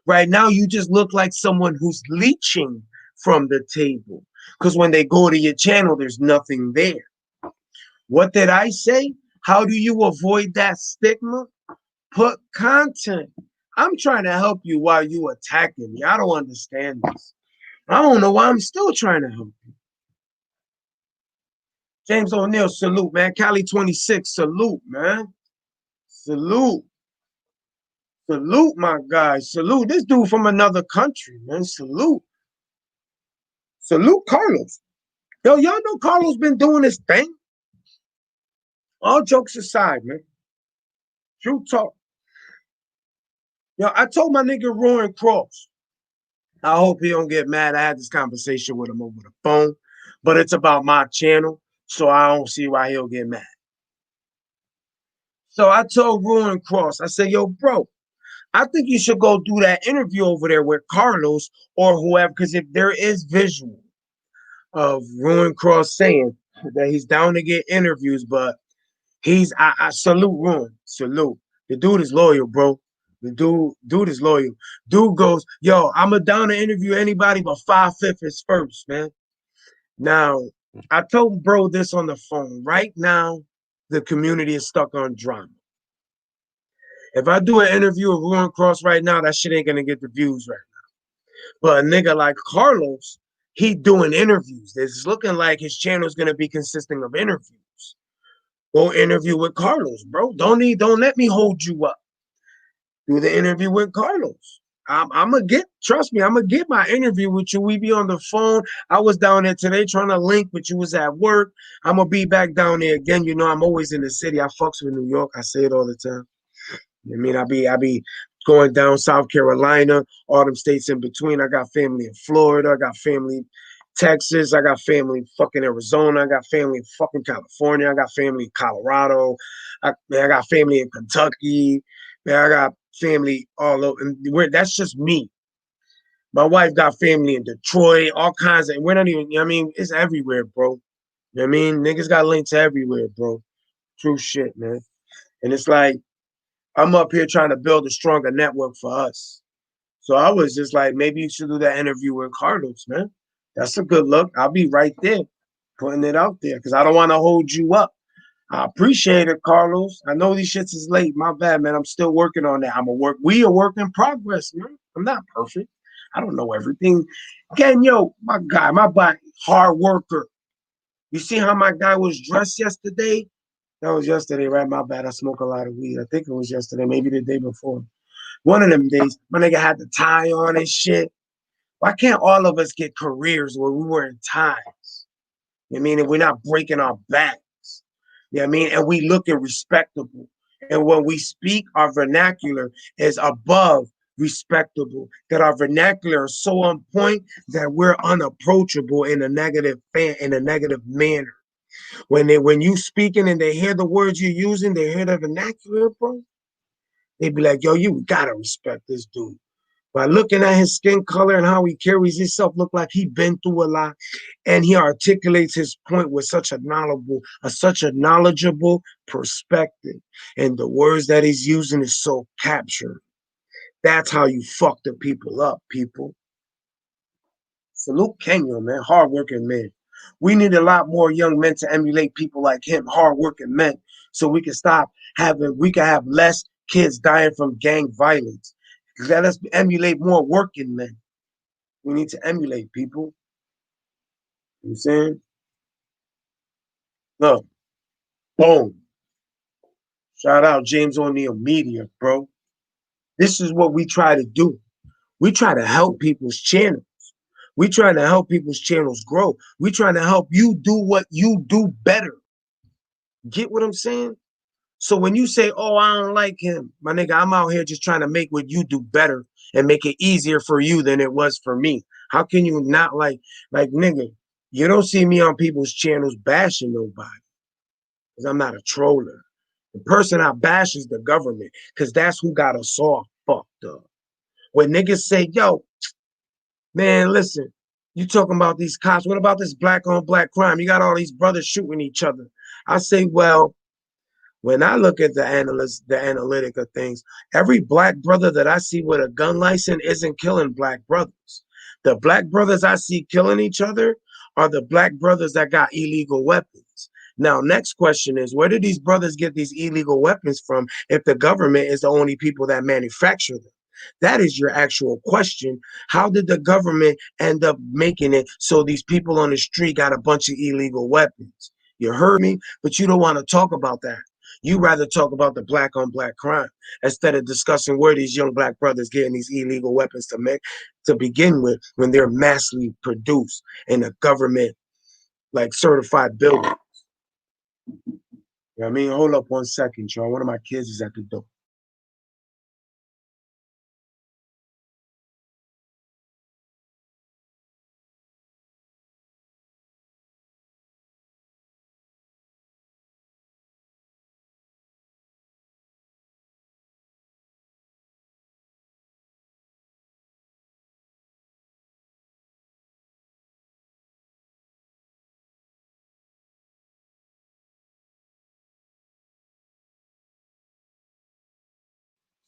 Right now, you just look like someone who's leeching from the table. Because when they go to your channel, there's nothing there. What did I say? How do you avoid that stigma? Put content. I'm trying to help you while you attacking me. I don't understand this. I don't know why I'm still trying to help you. James O'Neil, salute, man. Cali 26, salute, man. Salute. Salute, my guy. Salute. This dude from another country, man. Salute. Salute Carlos. Yo, y'all know Carlos been doing this thing? All jokes aside, man. True talk. Yo, I told my nigga Rowan Cross. I hope he don't get mad. I had this conversation with him over the phone, but it's about my channel, so I don't see why he'll get mad. So I told Rowan Cross, I said, yo, bro, I think you should go do that interview over there with Carlos or whoever, because if there is visual of Rowan Cross saying that he's down to get interviews, but I salute Rowan, salute. The dude is loyal, bro. The dude is loyal. Dude goes, yo, I'm a down to interview anybody, but 5/5 is first, man. Now, I told bro this on the phone. Right now, the community is stuck on drama. If I do an interview with Rowan Cross right now, that shit ain't gonna get the views right now. But a nigga like Carlos, he doing interviews. It's looking like his channel is gonna be consisting of interviews. Go interview with Carlos, bro. Don't let me hold you up. Do the interview with Carlos. I'm gonna trust me, I'm gonna get my interview with you. We be on the phone. I was down there today trying to link, but you was at work. I'm gonna be back down there again. You know, I'm always in the city. I fucks with New York. I say it all the time. I mean, I be going down South Carolina, all them states in between. I got family in Florida. I got family in Texas. I got family in fucking Arizona. I got family in fucking California. I got family in Colorado. I got family in Kentucky. Man, I got family all over. And that's just me. My wife got family in Detroit, all kinds of, we're not even, you know what I mean? It's everywhere, bro. You know what I mean? Niggas got links everywhere, bro. True shit, man. And it's like, I'm up here trying to build a stronger network for us. So I was just like, maybe you should do that interview with Carlos, man. That's a good look. I'll be right there putting it out there because I don't want to hold you up. I appreciate it, Carlos. I know these shits is late. My bad, man. I'm still working on that. We are work in progress, man. I'm not perfect. I don't know everything. Again, yo, my guy, my body, hard worker. You see how my guy was dressed yesterday? That was yesterday, right? My bad. I smoke a lot of weed. I think it was yesterday, maybe the day before. One of them days, my nigga had the tie on and shit. Why can't all of us get careers where we wearing ties? You know what I mean? And we're not breaking our backs. You know what I mean? And we looking respectable. And when we speak, our vernacular is above respectable. That our vernacular is so on point that we're unapproachable in a negative manner. When you speaking and they hear the words you're using, they hear the vernacular, bro, they be like, yo, you gotta respect this dude. By looking at his skin color and how he carries himself, look like he been through a lot, and he articulates his point with such a knowledgeable perspective, and the words that he's using is so captured. That's how you fuck the people up, people. Salute Kenya, man, hardworking man. We need a lot more young men to emulate people like him, hardworking men, so we can have less kids dying from gang violence. Let us emulate more working men. We need to emulate people. You know what I'm saying? Look, boom. Shout out James O'Neil Media, bro. This is what we try to do. We try to help people's channels. We try to help people's channels grow. We try to help you do what you do better. Get what I'm saying? So when you say, oh, I don't like him, my nigga, I'm out here just trying to make what you do better and make it easier for you than it was for me. How can you not like nigga, you don't see me on people's channels bashing nobody because I'm not a troller. The person I bash is the government because that's who got us all fucked up. When niggas say, yo, man, listen, you talking about these cops. What about this black on black crime? You got all these brothers shooting each other. I say, well, when I look at the analytic of things, every black brother that I see with a gun license isn't killing black brothers. The black brothers I see killing each other are the black brothers that got illegal weapons. Now, next question is, where did these brothers get these illegal weapons from if the government is the only people that manufacture them? That is your actual question. How did the government end up making it so these people on the street got a bunch of illegal weapons? You heard me, but you don't want to talk about that. You rather talk about the black on black crime instead of discussing where these young black brothers getting these illegal weapons to begin with when they're massively produced in a government like certified building. You know what I mean? Hold up 1 second, y'all. One of my kids is at the door.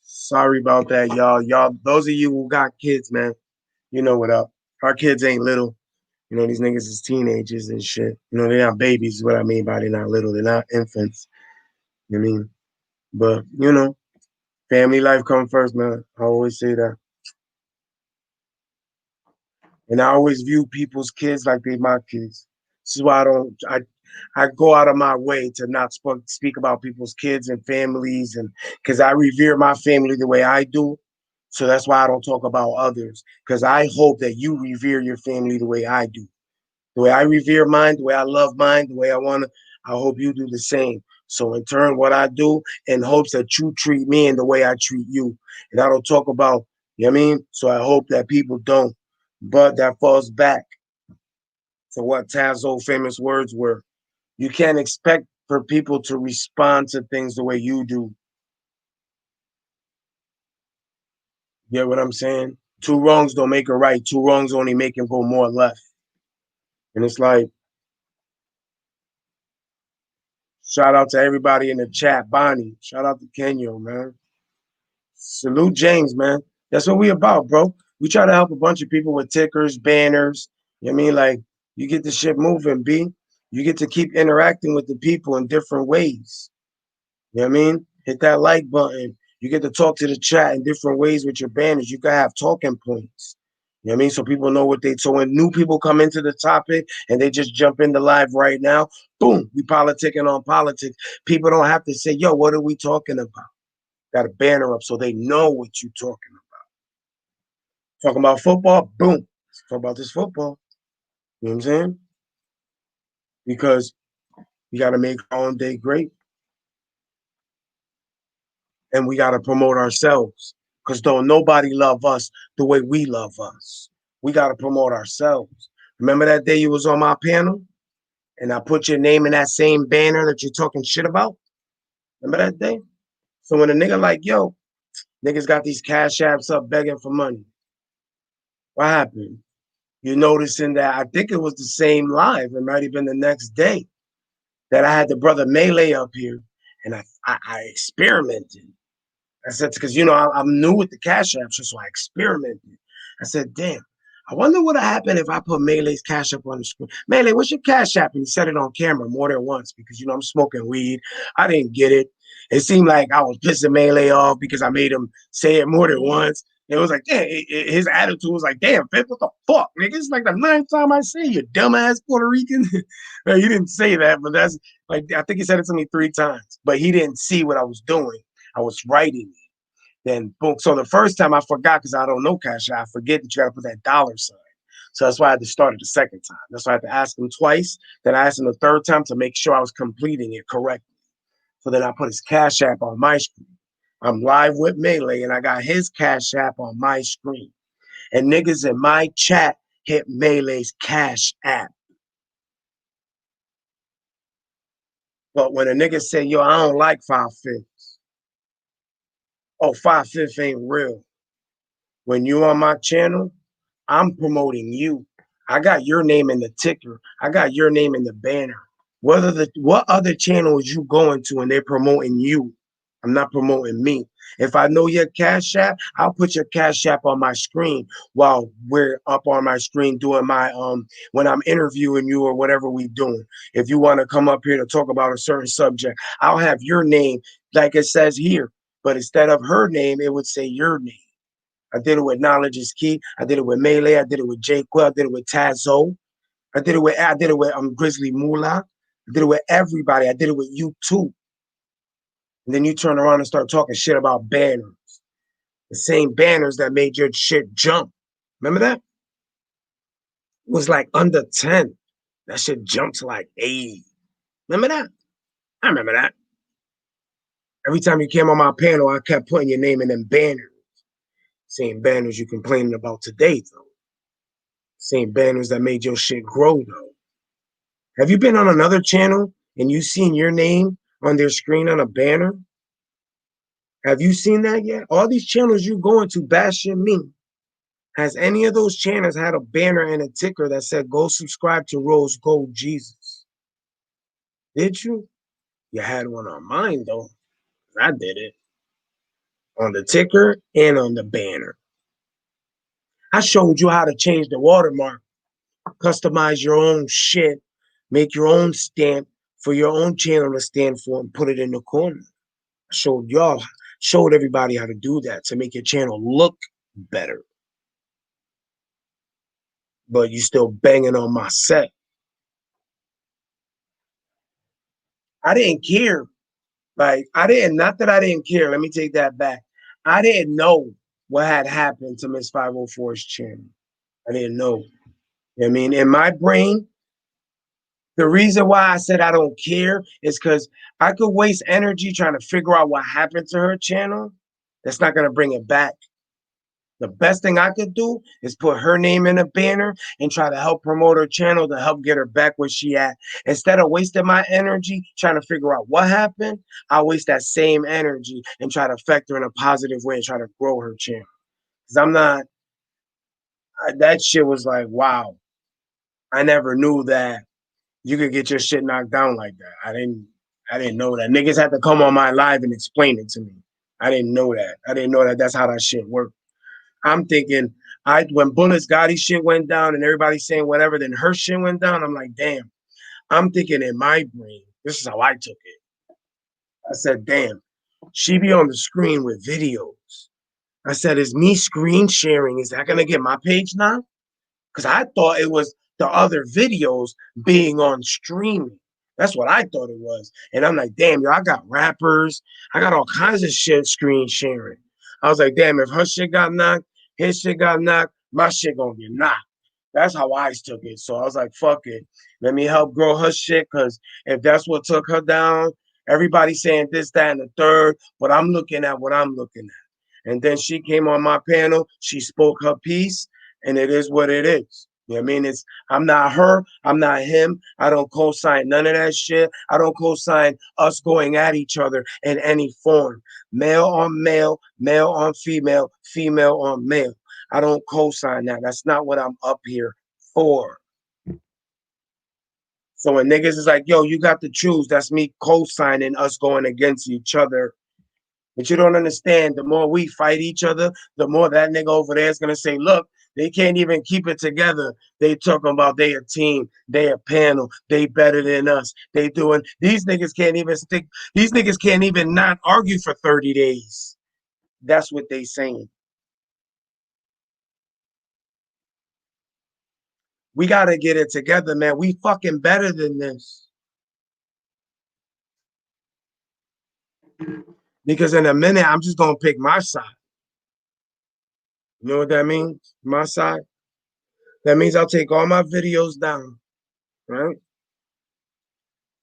Sorry about that, y'all. Y'all, those of you who got kids, man, you know what up. Our kids ain't little. You know, these niggas is teenagers and shit. You know, they're not babies, is what I mean by they're not little. They're not infants. You know what I mean? But, you know, family life come first, man. I always say that. And I always view people's kids like they my kids. This is why I go out of my way to not speak about people's kids and families, and because I revere my family the way I do. So that's why I don't talk about others. Because I hope that you revere your family the way I do. The way I revere mine, the way I love mine, the way I want to, I hope you do the same. So in turn, what I do in hopes that you treat me in the way I treat you. And I don't talk about, you know what I mean? So I hope that people don't. But that falls back to what Taz's old famous words were. You can't expect for people to respond to things the way you do. You get what I'm saying? Two wrongs don't make a right. Two wrongs only make him go more left. And it's like, shout out to everybody in the chat. Bonnie, shout out to Kenya, man. Salute James, man. That's what we about, bro. We try to help a bunch of people with tickers, banners. You know what I mean? Like, you get the shit moving, B. You get to keep interacting with the people in different ways. You know what I mean? Hit that like button. You get to talk to the chat in different ways with your banners. You can have talking points. You know what I mean? So people know so when new people come into the topic and they just jump into live right now, boom, we politicking on politics. People don't have to say, yo, what are we talking about? Got a banner up so they know what you're talking about. Talking about football, boom. Let's talk about this football. You know what I'm saying? Because we got to make our own day great. And we got to promote ourselves. Because don't nobody love us the way we love us. We got to promote ourselves. Remember that day you was on my panel? and I put your name in that same banner that you're talking shit about. Remember that day? So when a nigga like, yo, niggas got these cash apps up begging for money, what happened? You noticing that I think it was the same live. It might have been the next day that I had the brother Melee up here, and I experimented. I said, because I'm new with the Cash App, so I experimented. I said, damn, I wonder what would happen if I put Melee's Cash App on the screen. Melee, what's your Cash App? And he said it on camera more than once because I'm smoking weed. I didn't get it. It seemed like I was pissing Melee off because I made him say it more than once. It was like, damn, his attitude was like, damn, Fifth, what the fuck, nigga? It's like the ninth time I say you dumbass Puerto Rican. No, he didn't say that, but that's like, I think he said it to me 3 times, but he didn't see what I was doing. I was writing it. Then boom. So the first time I forgot because I don't know Cash App. I forget that you got to put that dollar sign. So that's why I had to start it the second time. That's why I had to ask him twice. Then I asked him the third time to make sure I was completing it correctly. So then I put his Cash App on my screen. I'm live with Melee and I got his Cash App on my screen. And niggas in my chat hit Melee's Cash App. But when a nigga say, yo, I don't like 5/5, oh, 5/5 ain't real. When you on my channel, I'm promoting you. I got your name in the ticker. I got your name in the banner. What other channel is you going to and they're promoting you? I'm not promoting me. If I know your Cash App, I'll put your Cash App on my screen while we're up on my screen doing my when I'm interviewing you or whatever we doing. If you want to come up here to talk about a certain subject, I'll have your name like it says here. But instead of her name, it would say your name. I did it with Knowledge is Key. I did it with Melee. I did it with Jay Quill. I did it with Tazo. I did it with Grizzly Moolah. I did it with everybody. I did it with you too. And then you turn around and start talking shit about banners. The same banners that made your shit jump. Remember that? It was like under 10. That shit jumped to like 80. Remember that? I remember that. Every time you came on my panel, I kept putting your name in them banners. Same banners you complaining about today, though. Same banners that made your shit grow, though. Have you been on another channel and you seen your name on their screen on a banner? Have you seen that yet? All these channels you going to bashing me. Has any of those channels had a banner and a ticker that said, go subscribe to Rose Gold Jesus? Did you? You had one on mine, though. I did it. On the ticker and on the banner. I showed you how to change the watermark. Customize your own shit. Make your own stamp for your own channel to stand for and put it in the corner. I showed everybody how to do that to make your channel look better. But you still banging on my set. I didn't care. Like, not that I didn't care. Let me take that back. I didn't know what had happened to Miss 504's channel. I didn't know. I mean, in my brain, the reason why I said I don't care is because I could waste energy trying to figure out what happened to her channel. That's not going to bring it back. The best thing I could do is put her name in a banner and try to help promote her channel to help get her back where she at. Instead of wasting my energy trying to figure out what happened, I waste that same energy and try to affect her in a positive way and try to grow her channel. Because that shit was like, wow. I never knew that you could get your shit knocked down like that. I didn't know that. Niggas had to come on my live and explain it to me. I didn't know that. I didn't know that that's how that shit worked. I'm thinking, when Bullets Gotti shit went down and everybody's saying whatever, then her shit went down. I'm like, damn. I'm thinking in my brain, this is how I took it. I said, damn, she be on the screen with videos. I said, is me screen sharing, is that gonna get my page now? Because I thought it was the other videos being on streaming. That's what I thought it was. And I'm like, damn, yo, I got rappers. I got all kinds of shit screen sharing. I was like, damn, if her shit got knocked, his shit got knocked, my shit gonna get knocked. That's how I took it. So I was like, fuck it. Let me help grow her shit. Because if that's what took her down, everybody saying this, that, and the third, but I'm looking at what I'm looking at. And then she came on my panel. She spoke her piece, and it is what it is. You know what I mean? I'm not her, I'm not him. I don't co-sign none of that shit. I don't co-sign us going at each other in any form. Male on male, male on female, female on male. I don't co-sign that. That's not what I'm up here for. So when niggas is like, yo, you got to choose, that's me co-signing us going against each other. But you don't understand, the more we fight each other, the more that nigga over there is gonna say, look, they can't even keep it together. They talking about they a team, they a panel, they better than us. They doing these niggas can't even stick, these niggas can't even not argue for 30 days. That's what they saying. We gotta get it together, man. We fucking better than this. Because in a minute, I'm just gonna pick my side. You know what that means? My side. That means I'll take all my videos down, right?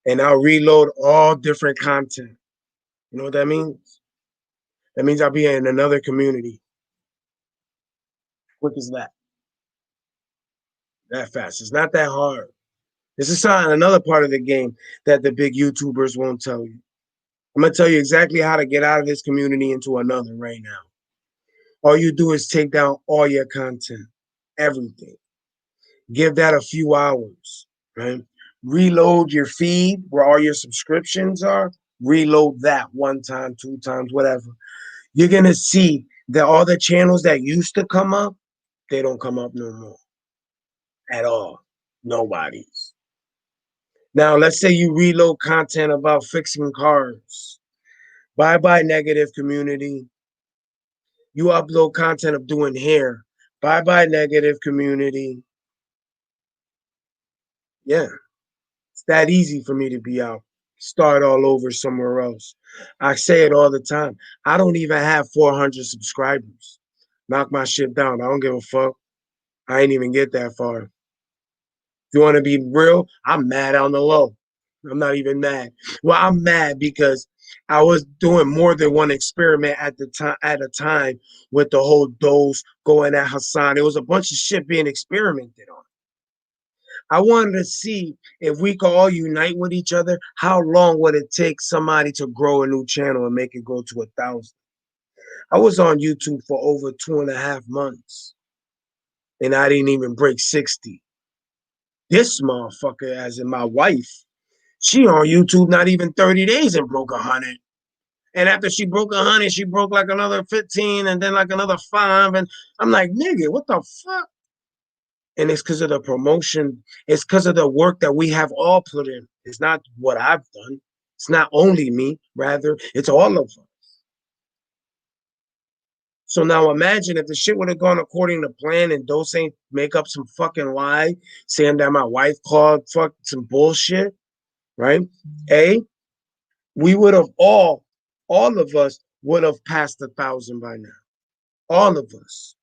And I'll reload all different content. You know what that means? That means I'll be in another community. Quick as that. That fast. It's not that hard. This is another part of the game that the big YouTubers won't tell you. I'm gonna tell you exactly how to get out of this community into another right now. All you do is take down all your content, everything. Give that a few hours, right? Reload your feed where all your subscriptions are. Reload that one time, two times, whatever. You're gonna see that all the channels that used to come up, they don't come up no more at all. Nobody's. Now, let's say you reload content about fixing cars. Bye bye, negative community. You upload content of doing hair. Bye bye, negative community. Yeah, it's that easy for me to be out. Start all over somewhere else. I say it all the time. I don't even have 400 subscribers. Knock my shit down. I don't give a fuck. I ain't even get that far. If you want to be real, I'm mad on the low. I'm not even mad. Well, I'm mad because I was doing more than one experiment at a time with the whole dose going at Hassan. It was a bunch of shit being experimented on. I wanted to see if we could all unite with each other. How long would it take somebody to grow a new channel and make it go to 1,000? I was on YouTube for over 2.5 months and I didn't even break 60. This motherfucker, as in my wife, she on YouTube not even 30 days and broke 100. And after she broke 100, she broke like another 15 and then like another 5. And I'm like, nigga, what the fuck? And it's because of the promotion. It's because of the work that we have all put in. It's not what I've done. It's not only me, rather, it's all of us. So now imagine if the shit would have gone according to plan and Dose ain't make up some fucking lie saying that my wife called fuck some bullshit, right? We would have all of us would have passed 1,000 by now. All of us.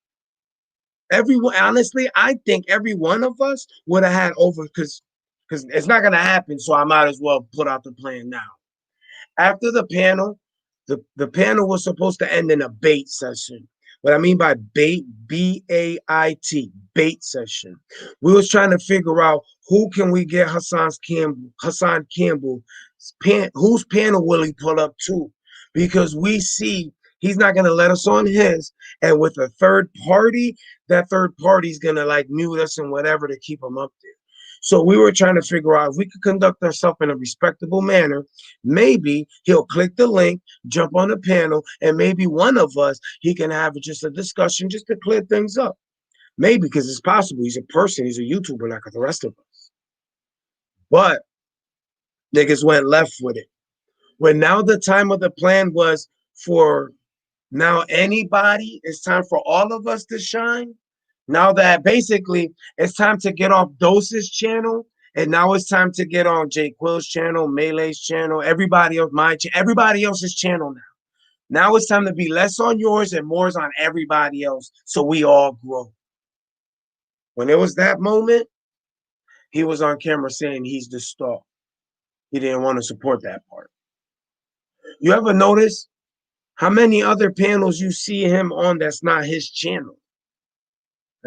Everyone, honestly, I think every one of us would have had over because it's not gonna happen. So I might as well put out the plan now. After the panel, the panel was supposed to end in a bait session. What I mean by bait, B-A-I-T, bait session. We was trying to figure out who can we get Hassan Campbell, whose panel will he pull up to? Because we see he's not gonna let us on his, and with a third party, that third party's gonna like mute us and whatever to keep him up there. So we were trying to figure out if we could conduct ourselves in a respectable manner. Maybe he'll click the link, jump on the panel, and maybe one of us, he can have just a discussion just to clear things up. Maybe because it's possible. He's a person, he's a YouTuber like the rest of us. But niggas went left with it. When now the time of the plan was for now anybody, it's time for all of us to shine. Now that basically it's time to get off Dose's channel, and now it's time to get on Jay Quill's channel, Melee's channel, everybody else, everybody else's channel now. Now it's time to be less on yours and more on everybody else, so we all grow. When it was that moment, he was on camera saying he's the star. He didn't want to support that part. You ever notice how many other panels you see him on that's not his channel?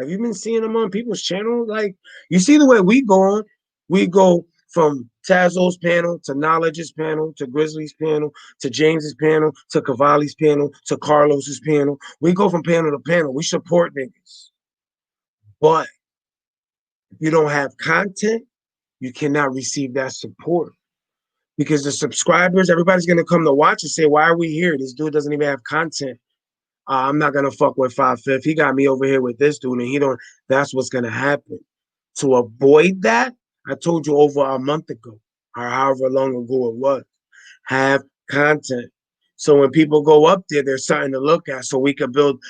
Have you been seeing them on people's channel? Like, you see the way we go on? We go from Tazo's panel to Knowledge's panel to Grizzly's panel to James's panel to Cavalli's panel to Carlos's panel. We go from panel to panel. We support niggas. But if you don't have content, you cannot receive that support. Because the subscribers, everybody's gonna come to watch and say, "Why are we here? This dude doesn't even have content. I'm not gonna fuck with 5/5. He got me over here with this dude, and he don't." That's what's gonna happen. To avoid that, I told you over a month ago, or however long ago it was, have content. So when people go up there, there's something to look at. So we could build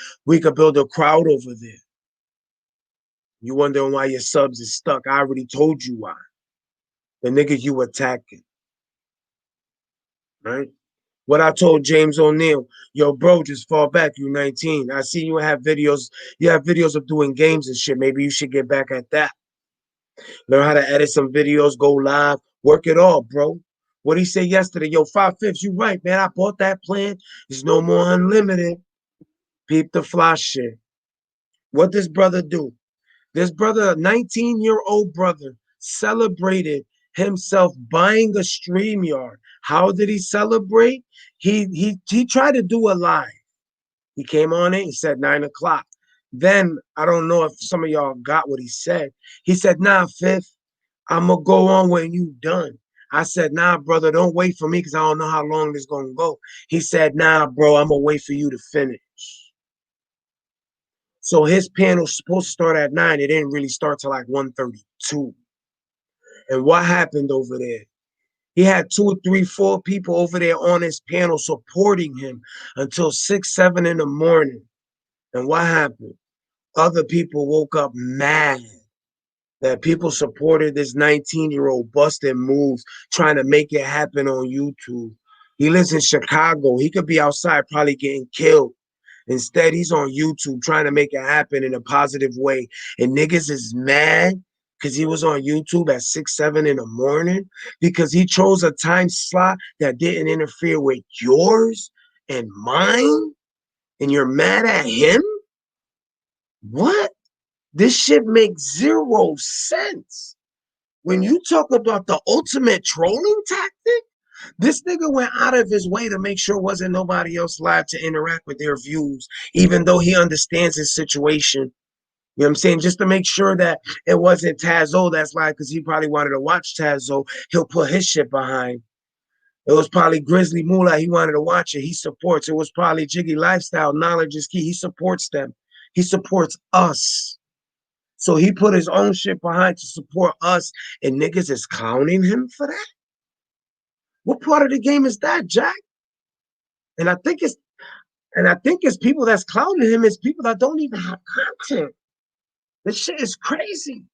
a crowd over there. You wondering why your subs is stuck? I already told you why. The niggas you attacking, right? What I told James O'Neal, yo, bro, just fall back. You 19. I see you have videos. You have videos of doing games and shit. Maybe you should get back at that. Learn how to edit some videos, go live, work it all, bro. What he said yesterday, yo, 5/5, you right, man. I bought that plan. There's no more unlimited. Peep the fly shit. What this brother do? This brother, a 19-year-old brother, celebrated himself buying a StreamYard. How did he celebrate? He tried to do a live. He came on it. He said 9 o'clock. Then I don't know if some of y'all got what he said. He said, "Nah, Fifth, I'm gonna go on when you done." I said, "Nah, brother, don't wait for me because I don't know how long this gonna go." He said, "Nah, bro, I'm gonna wait for you to finish." So his panel's supposed to start at 9. It didn't really start till like 1:32. And what happened over there? He had 2, 3, 4 people over there on his panel supporting him until 6, 7 in the morning. And what happened? Other people woke up mad that people supported this 19-year-old busting moves, trying to make it happen on YouTube. He lives in Chicago. He could be outside probably getting killed. Instead, he's on YouTube trying to make it happen in a positive way. And niggas is mad because he was on YouTube at 6, 7 in the morning because he chose a time slot that didn't interfere with yours and mine. And you're mad at him? What? This shit makes zero sense. When you talk about the ultimate trolling tactic, this nigga went out of his way to make sure wasn't nobody else live to interact with their views, even though he understands his situation. You know what I'm saying? Just to make sure that it wasn't Tazo that's live because he probably wanted to watch Tazo. He'll put his shit behind. It was probably Grizzly Moolah. He wanted to watch it. He supports. It was probably Jiggy Lifestyle. Knowledge is key. He supports them. He supports us. So he put his own shit behind to support us, and niggas is clowning him for that? What part of the game is that, Jack? And I think it's people that's clowning him is people that don't even have content. This shit is crazy.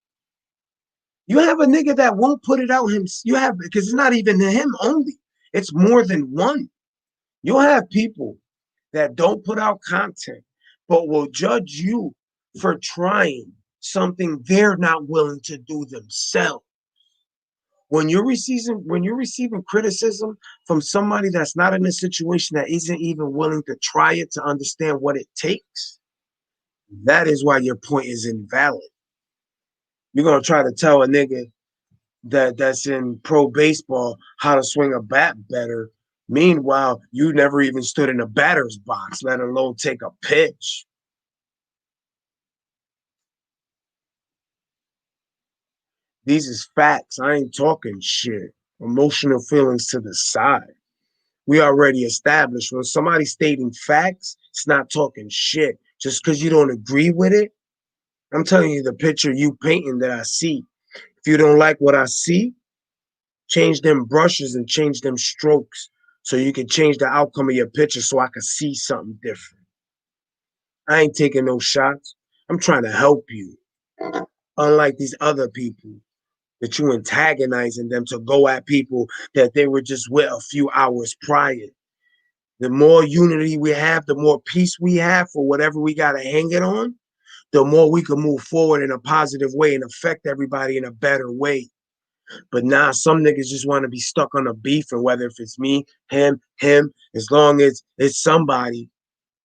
You have a nigga that won't put it out him. You have because it's not even him only. It's more than one. You'll have people that don't put out content, but will judge you for trying something they're not willing to do themselves. When you're receiving criticism from somebody that's not in a situation that isn't even willing to try it to understand what it takes, that is why your point is invalid. You're gonna try to tell a nigga that's in pro baseball how to swing a bat better. Meanwhile, you never even stood in a batter's box, let alone take a pitch. These is facts. I ain't talking shit. Emotional feelings to the side. We already established when somebody's stating facts, it's not talking shit. Just because you don't agree with it, I'm telling you the picture you painting that I see. If you don't like what I see, change them brushes and change them strokes so you can change the outcome of your picture so I can see something different. I ain't taking no shots. I'm trying to help you. Unlike these other people that you antagonizing them to go at people that they were just with a few hours prior. The more unity we have, the more peace we have for whatever we got to hang it on, the more we can move forward in a positive way and affect everybody in a better way. But now some niggas just want to be stuck on a beef, and whether if it's me, him, as long as it's somebody,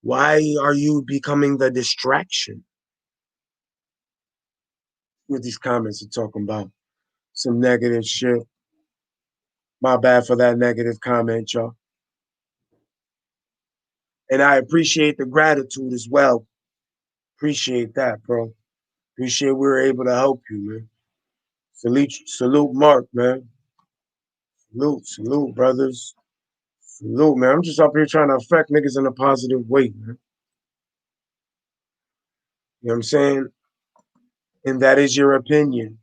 why are you becoming the distraction? what these comments are talking about. Some negative shit. My bad for that negative comment, y'all. And I appreciate the gratitude as well. Appreciate that, bro. Appreciate we were able to help you, man. Salute Mark, man. Salute, brothers. Salute, man. I'm just up here trying to affect niggas in a positive way, man. You know what I'm saying? And that is your opinion.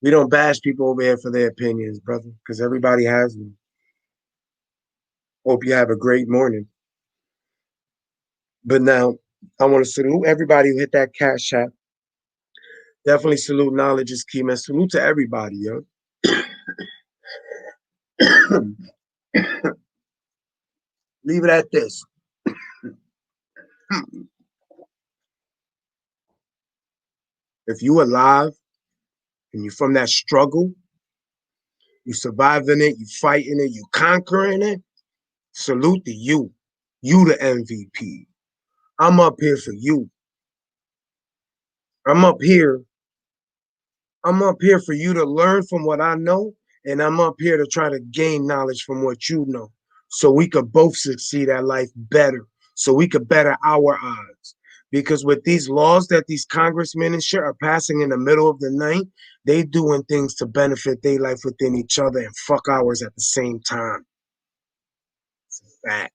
We don't bash people over here for their opinions, brother, because everybody has them. Hope you have a great morning. But now, I want to salute everybody who hit that cash app. Definitely salute Knowledge is Key, man. Salute to everybody, yo. Leave it at this. If you alive and you from that struggle, you surviving it, you fighting it, you conquering it, salute to you. You the MVP. I'm up here for you. I'm up here. I'm up here for you to learn from what I know, and I'm up here to try to gain knowledge from what you know, so we could both succeed at life better, so we could better our odds. Because with these laws that these congressmen and shit are passing in the middle of the night, they doing things to benefit their life within each other and fuck ours at the same time. It's a fact.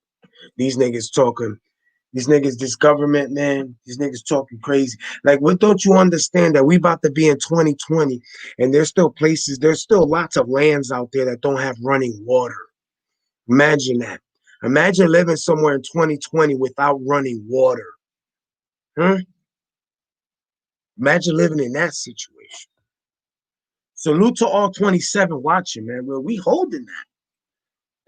These niggas talking. These niggas, this government, man, these niggas talking crazy. Like, what don't you understand that we about to be in 2020 and there's still places, there's still lots of lands out there that don't have running water. Imagine that. Imagine living somewhere in 2020 without running water. Huh? Imagine living in that situation. Salute to all 27 watching, man. Well, we holding that.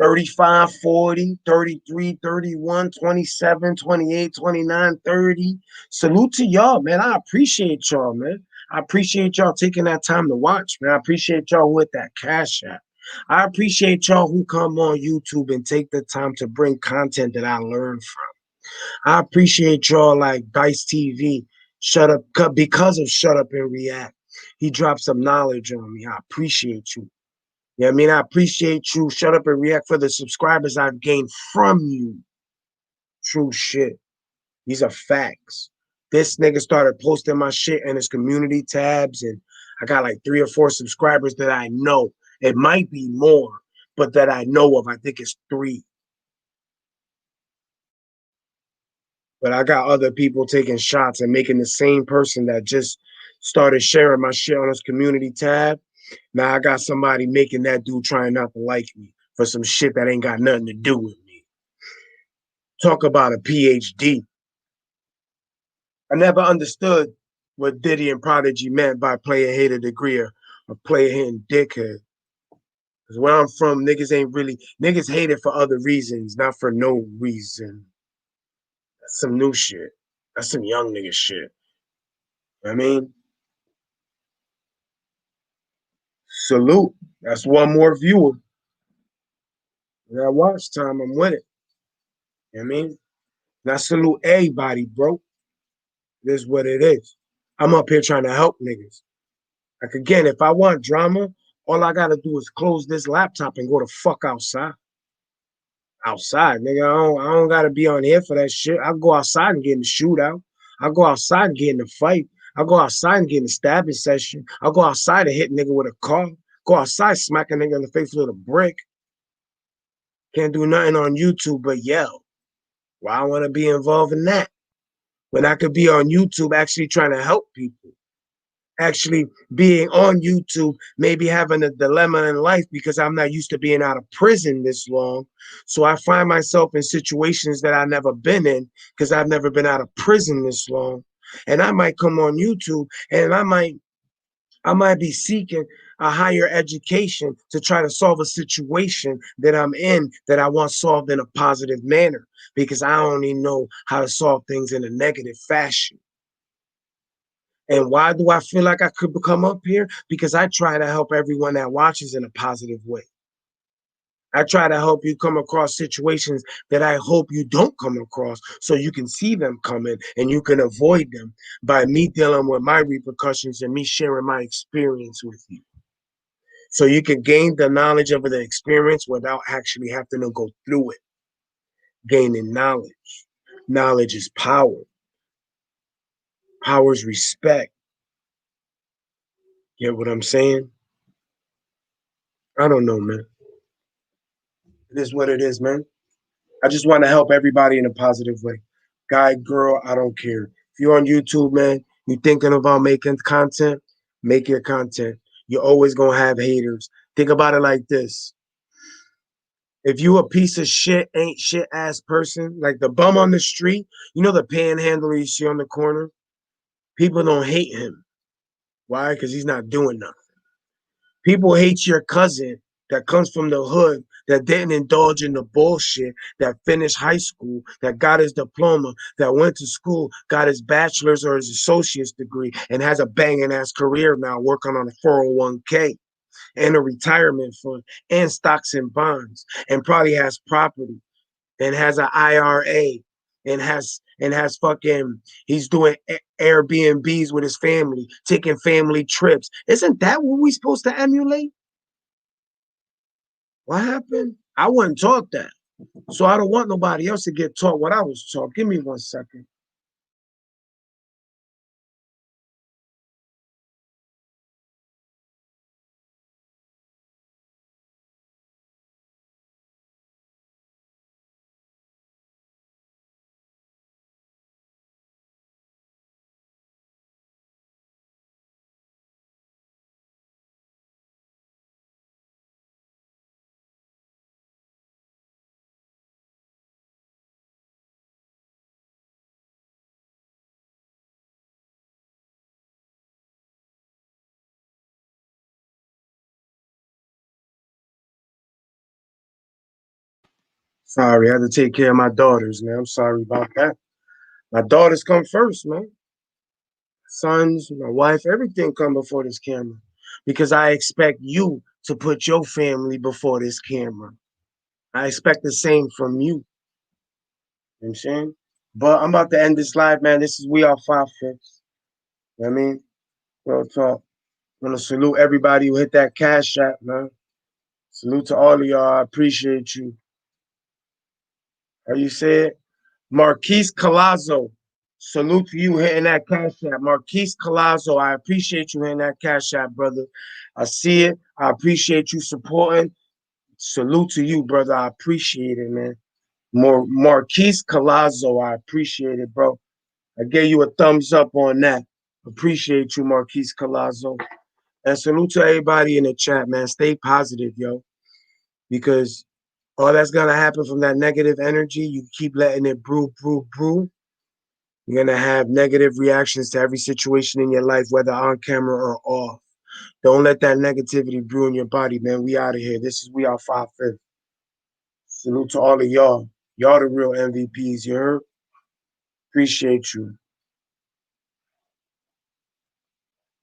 35, 40, 33, 31, 27, 28, 29, 30. Salute to y'all, man. I appreciate y'all, man. I appreciate y'all taking that time to watch, man. I appreciate y'all with that cash app. I appreciate y'all who come on YouTube and take the time to bring content that I learn from. I appreciate y'all like Dice TV, Shut Up, because of Shut Up and React. He dropped some knowledge on me. I appreciate you. Yeah, I mean, I appreciate you. Shut Up and React for the subscribers I've gained from you. True shit. These are facts. This nigga started posting my shit in his community tabs, and I got like 3 or 4 subscribers that I know. It might be more, but that I know of. I think it's 3. But I got other people taking shots and making the same person that just started sharing my shit on his community tab. Now I got somebody making that dude trying not to like me for some shit that ain't got nothing to do with me. Talk about a PhD. I never understood what Diddy and Prodigy meant by player hater degree or player hating dickhead. Because where I'm from, niggas hate it for other reasons, not for no reason. That's some new shit. That's some young nigga shit. I mean, salute. That's one more viewer. That watch time, I'm with it. You know what I mean? Now salute everybody, bro. This is what it is. I'm up here trying to help niggas. Like again, if I want drama, all I gotta do is close this laptop and go to fuck outside. Outside, nigga. I don't gotta be on here for that shit. I go outside and get in the shootout. I go outside and get in the fight. I go outside and get in the stabbing session. I go outside and hit nigga with a car. Go outside, smack a nigga in the face with a brick. Can't do nothing on YouTube but yell. Why I want to be involved in that? When I could be on YouTube actually trying to help people. Actually being on YouTube, maybe having a dilemma in life because I'm not used to being out of prison this long. So I find myself in situations that I've never been in because I've never been out of prison this long. And I might come on YouTube and I might be seeking a higher education to try to solve a situation that I'm in that I want solved in a positive manner because I only know how to solve things in a negative fashion. And why do I feel like I could come up here? Because I try to help everyone that watches in a positive way. I try to help you come across situations that I hope you don't come across so you can see them coming and you can avoid them by me dealing with my repercussions and me sharing my experience with you. So you can gain the knowledge of the experience without actually having to go through it. Gaining knowledge. Knowledge is power. Power is respect. Get what I'm saying? I don't know, man. It is what it is, man. I just want to help everybody in a positive way. Guy, girl, I don't care. If you're on YouTube, man, you thinking about making content, make your content. You're always gonna have haters. Think about it like this. If you a piece of shit, ain't shit ass person, like the bum on the street, you know the panhandler you see on the corner? People don't hate him. Why? Because he's not doing nothing. People hate your cousin that comes from the hood, that didn't indulge in the bullshit, that finished high school, that got his diploma, that went to school, got his bachelor's or his associate's degree, and has a banging ass career now working on a 401k and a retirement fund and stocks and bonds and probably has property and has an IRA and has fucking he's doing Airbnbs with his family, taking family trips. Isn't that what we supposed to emulate? What happened? I wasn't taught that. So I don't want nobody else to get taught what I was taught. Give me 1 second. Sorry, I had to take care of my daughters, man. I'm sorry about that. My daughters come first, man. Sons, my wife, everything come before this camera. Because I expect you to put your family before this camera. I expect the same from you. You know what I'm saying? But I'm about to end this live, man. This is We Are Five Fifths. You know what I mean? Real talk. I want to salute everybody who hit that cash app, man. Salute to all of y'all. I appreciate you. How you say it? Marquise Colazo. Salute to you hitting that cash app. Marquise Colazo, I appreciate you hitting that cash app, brother. I see it. I appreciate you supporting. Salute to you, brother. I appreciate it, man. Marquise Colazo, I appreciate it, bro. I gave you a thumbs up on that. Appreciate you, Marquise Colazo. And salute to everybody in the chat, man. Stay positive, yo. Because all that's gonna happen from that negative energy, you keep letting it brew, brew, brew. You're gonna have negative reactions to every situation in your life, whether on camera or off. Don't let that negativity brew in your body, man. We out of here. This is We Are Five Fifth. Salute to all of y'all. Y'all the real MVPs, you heard? Appreciate you.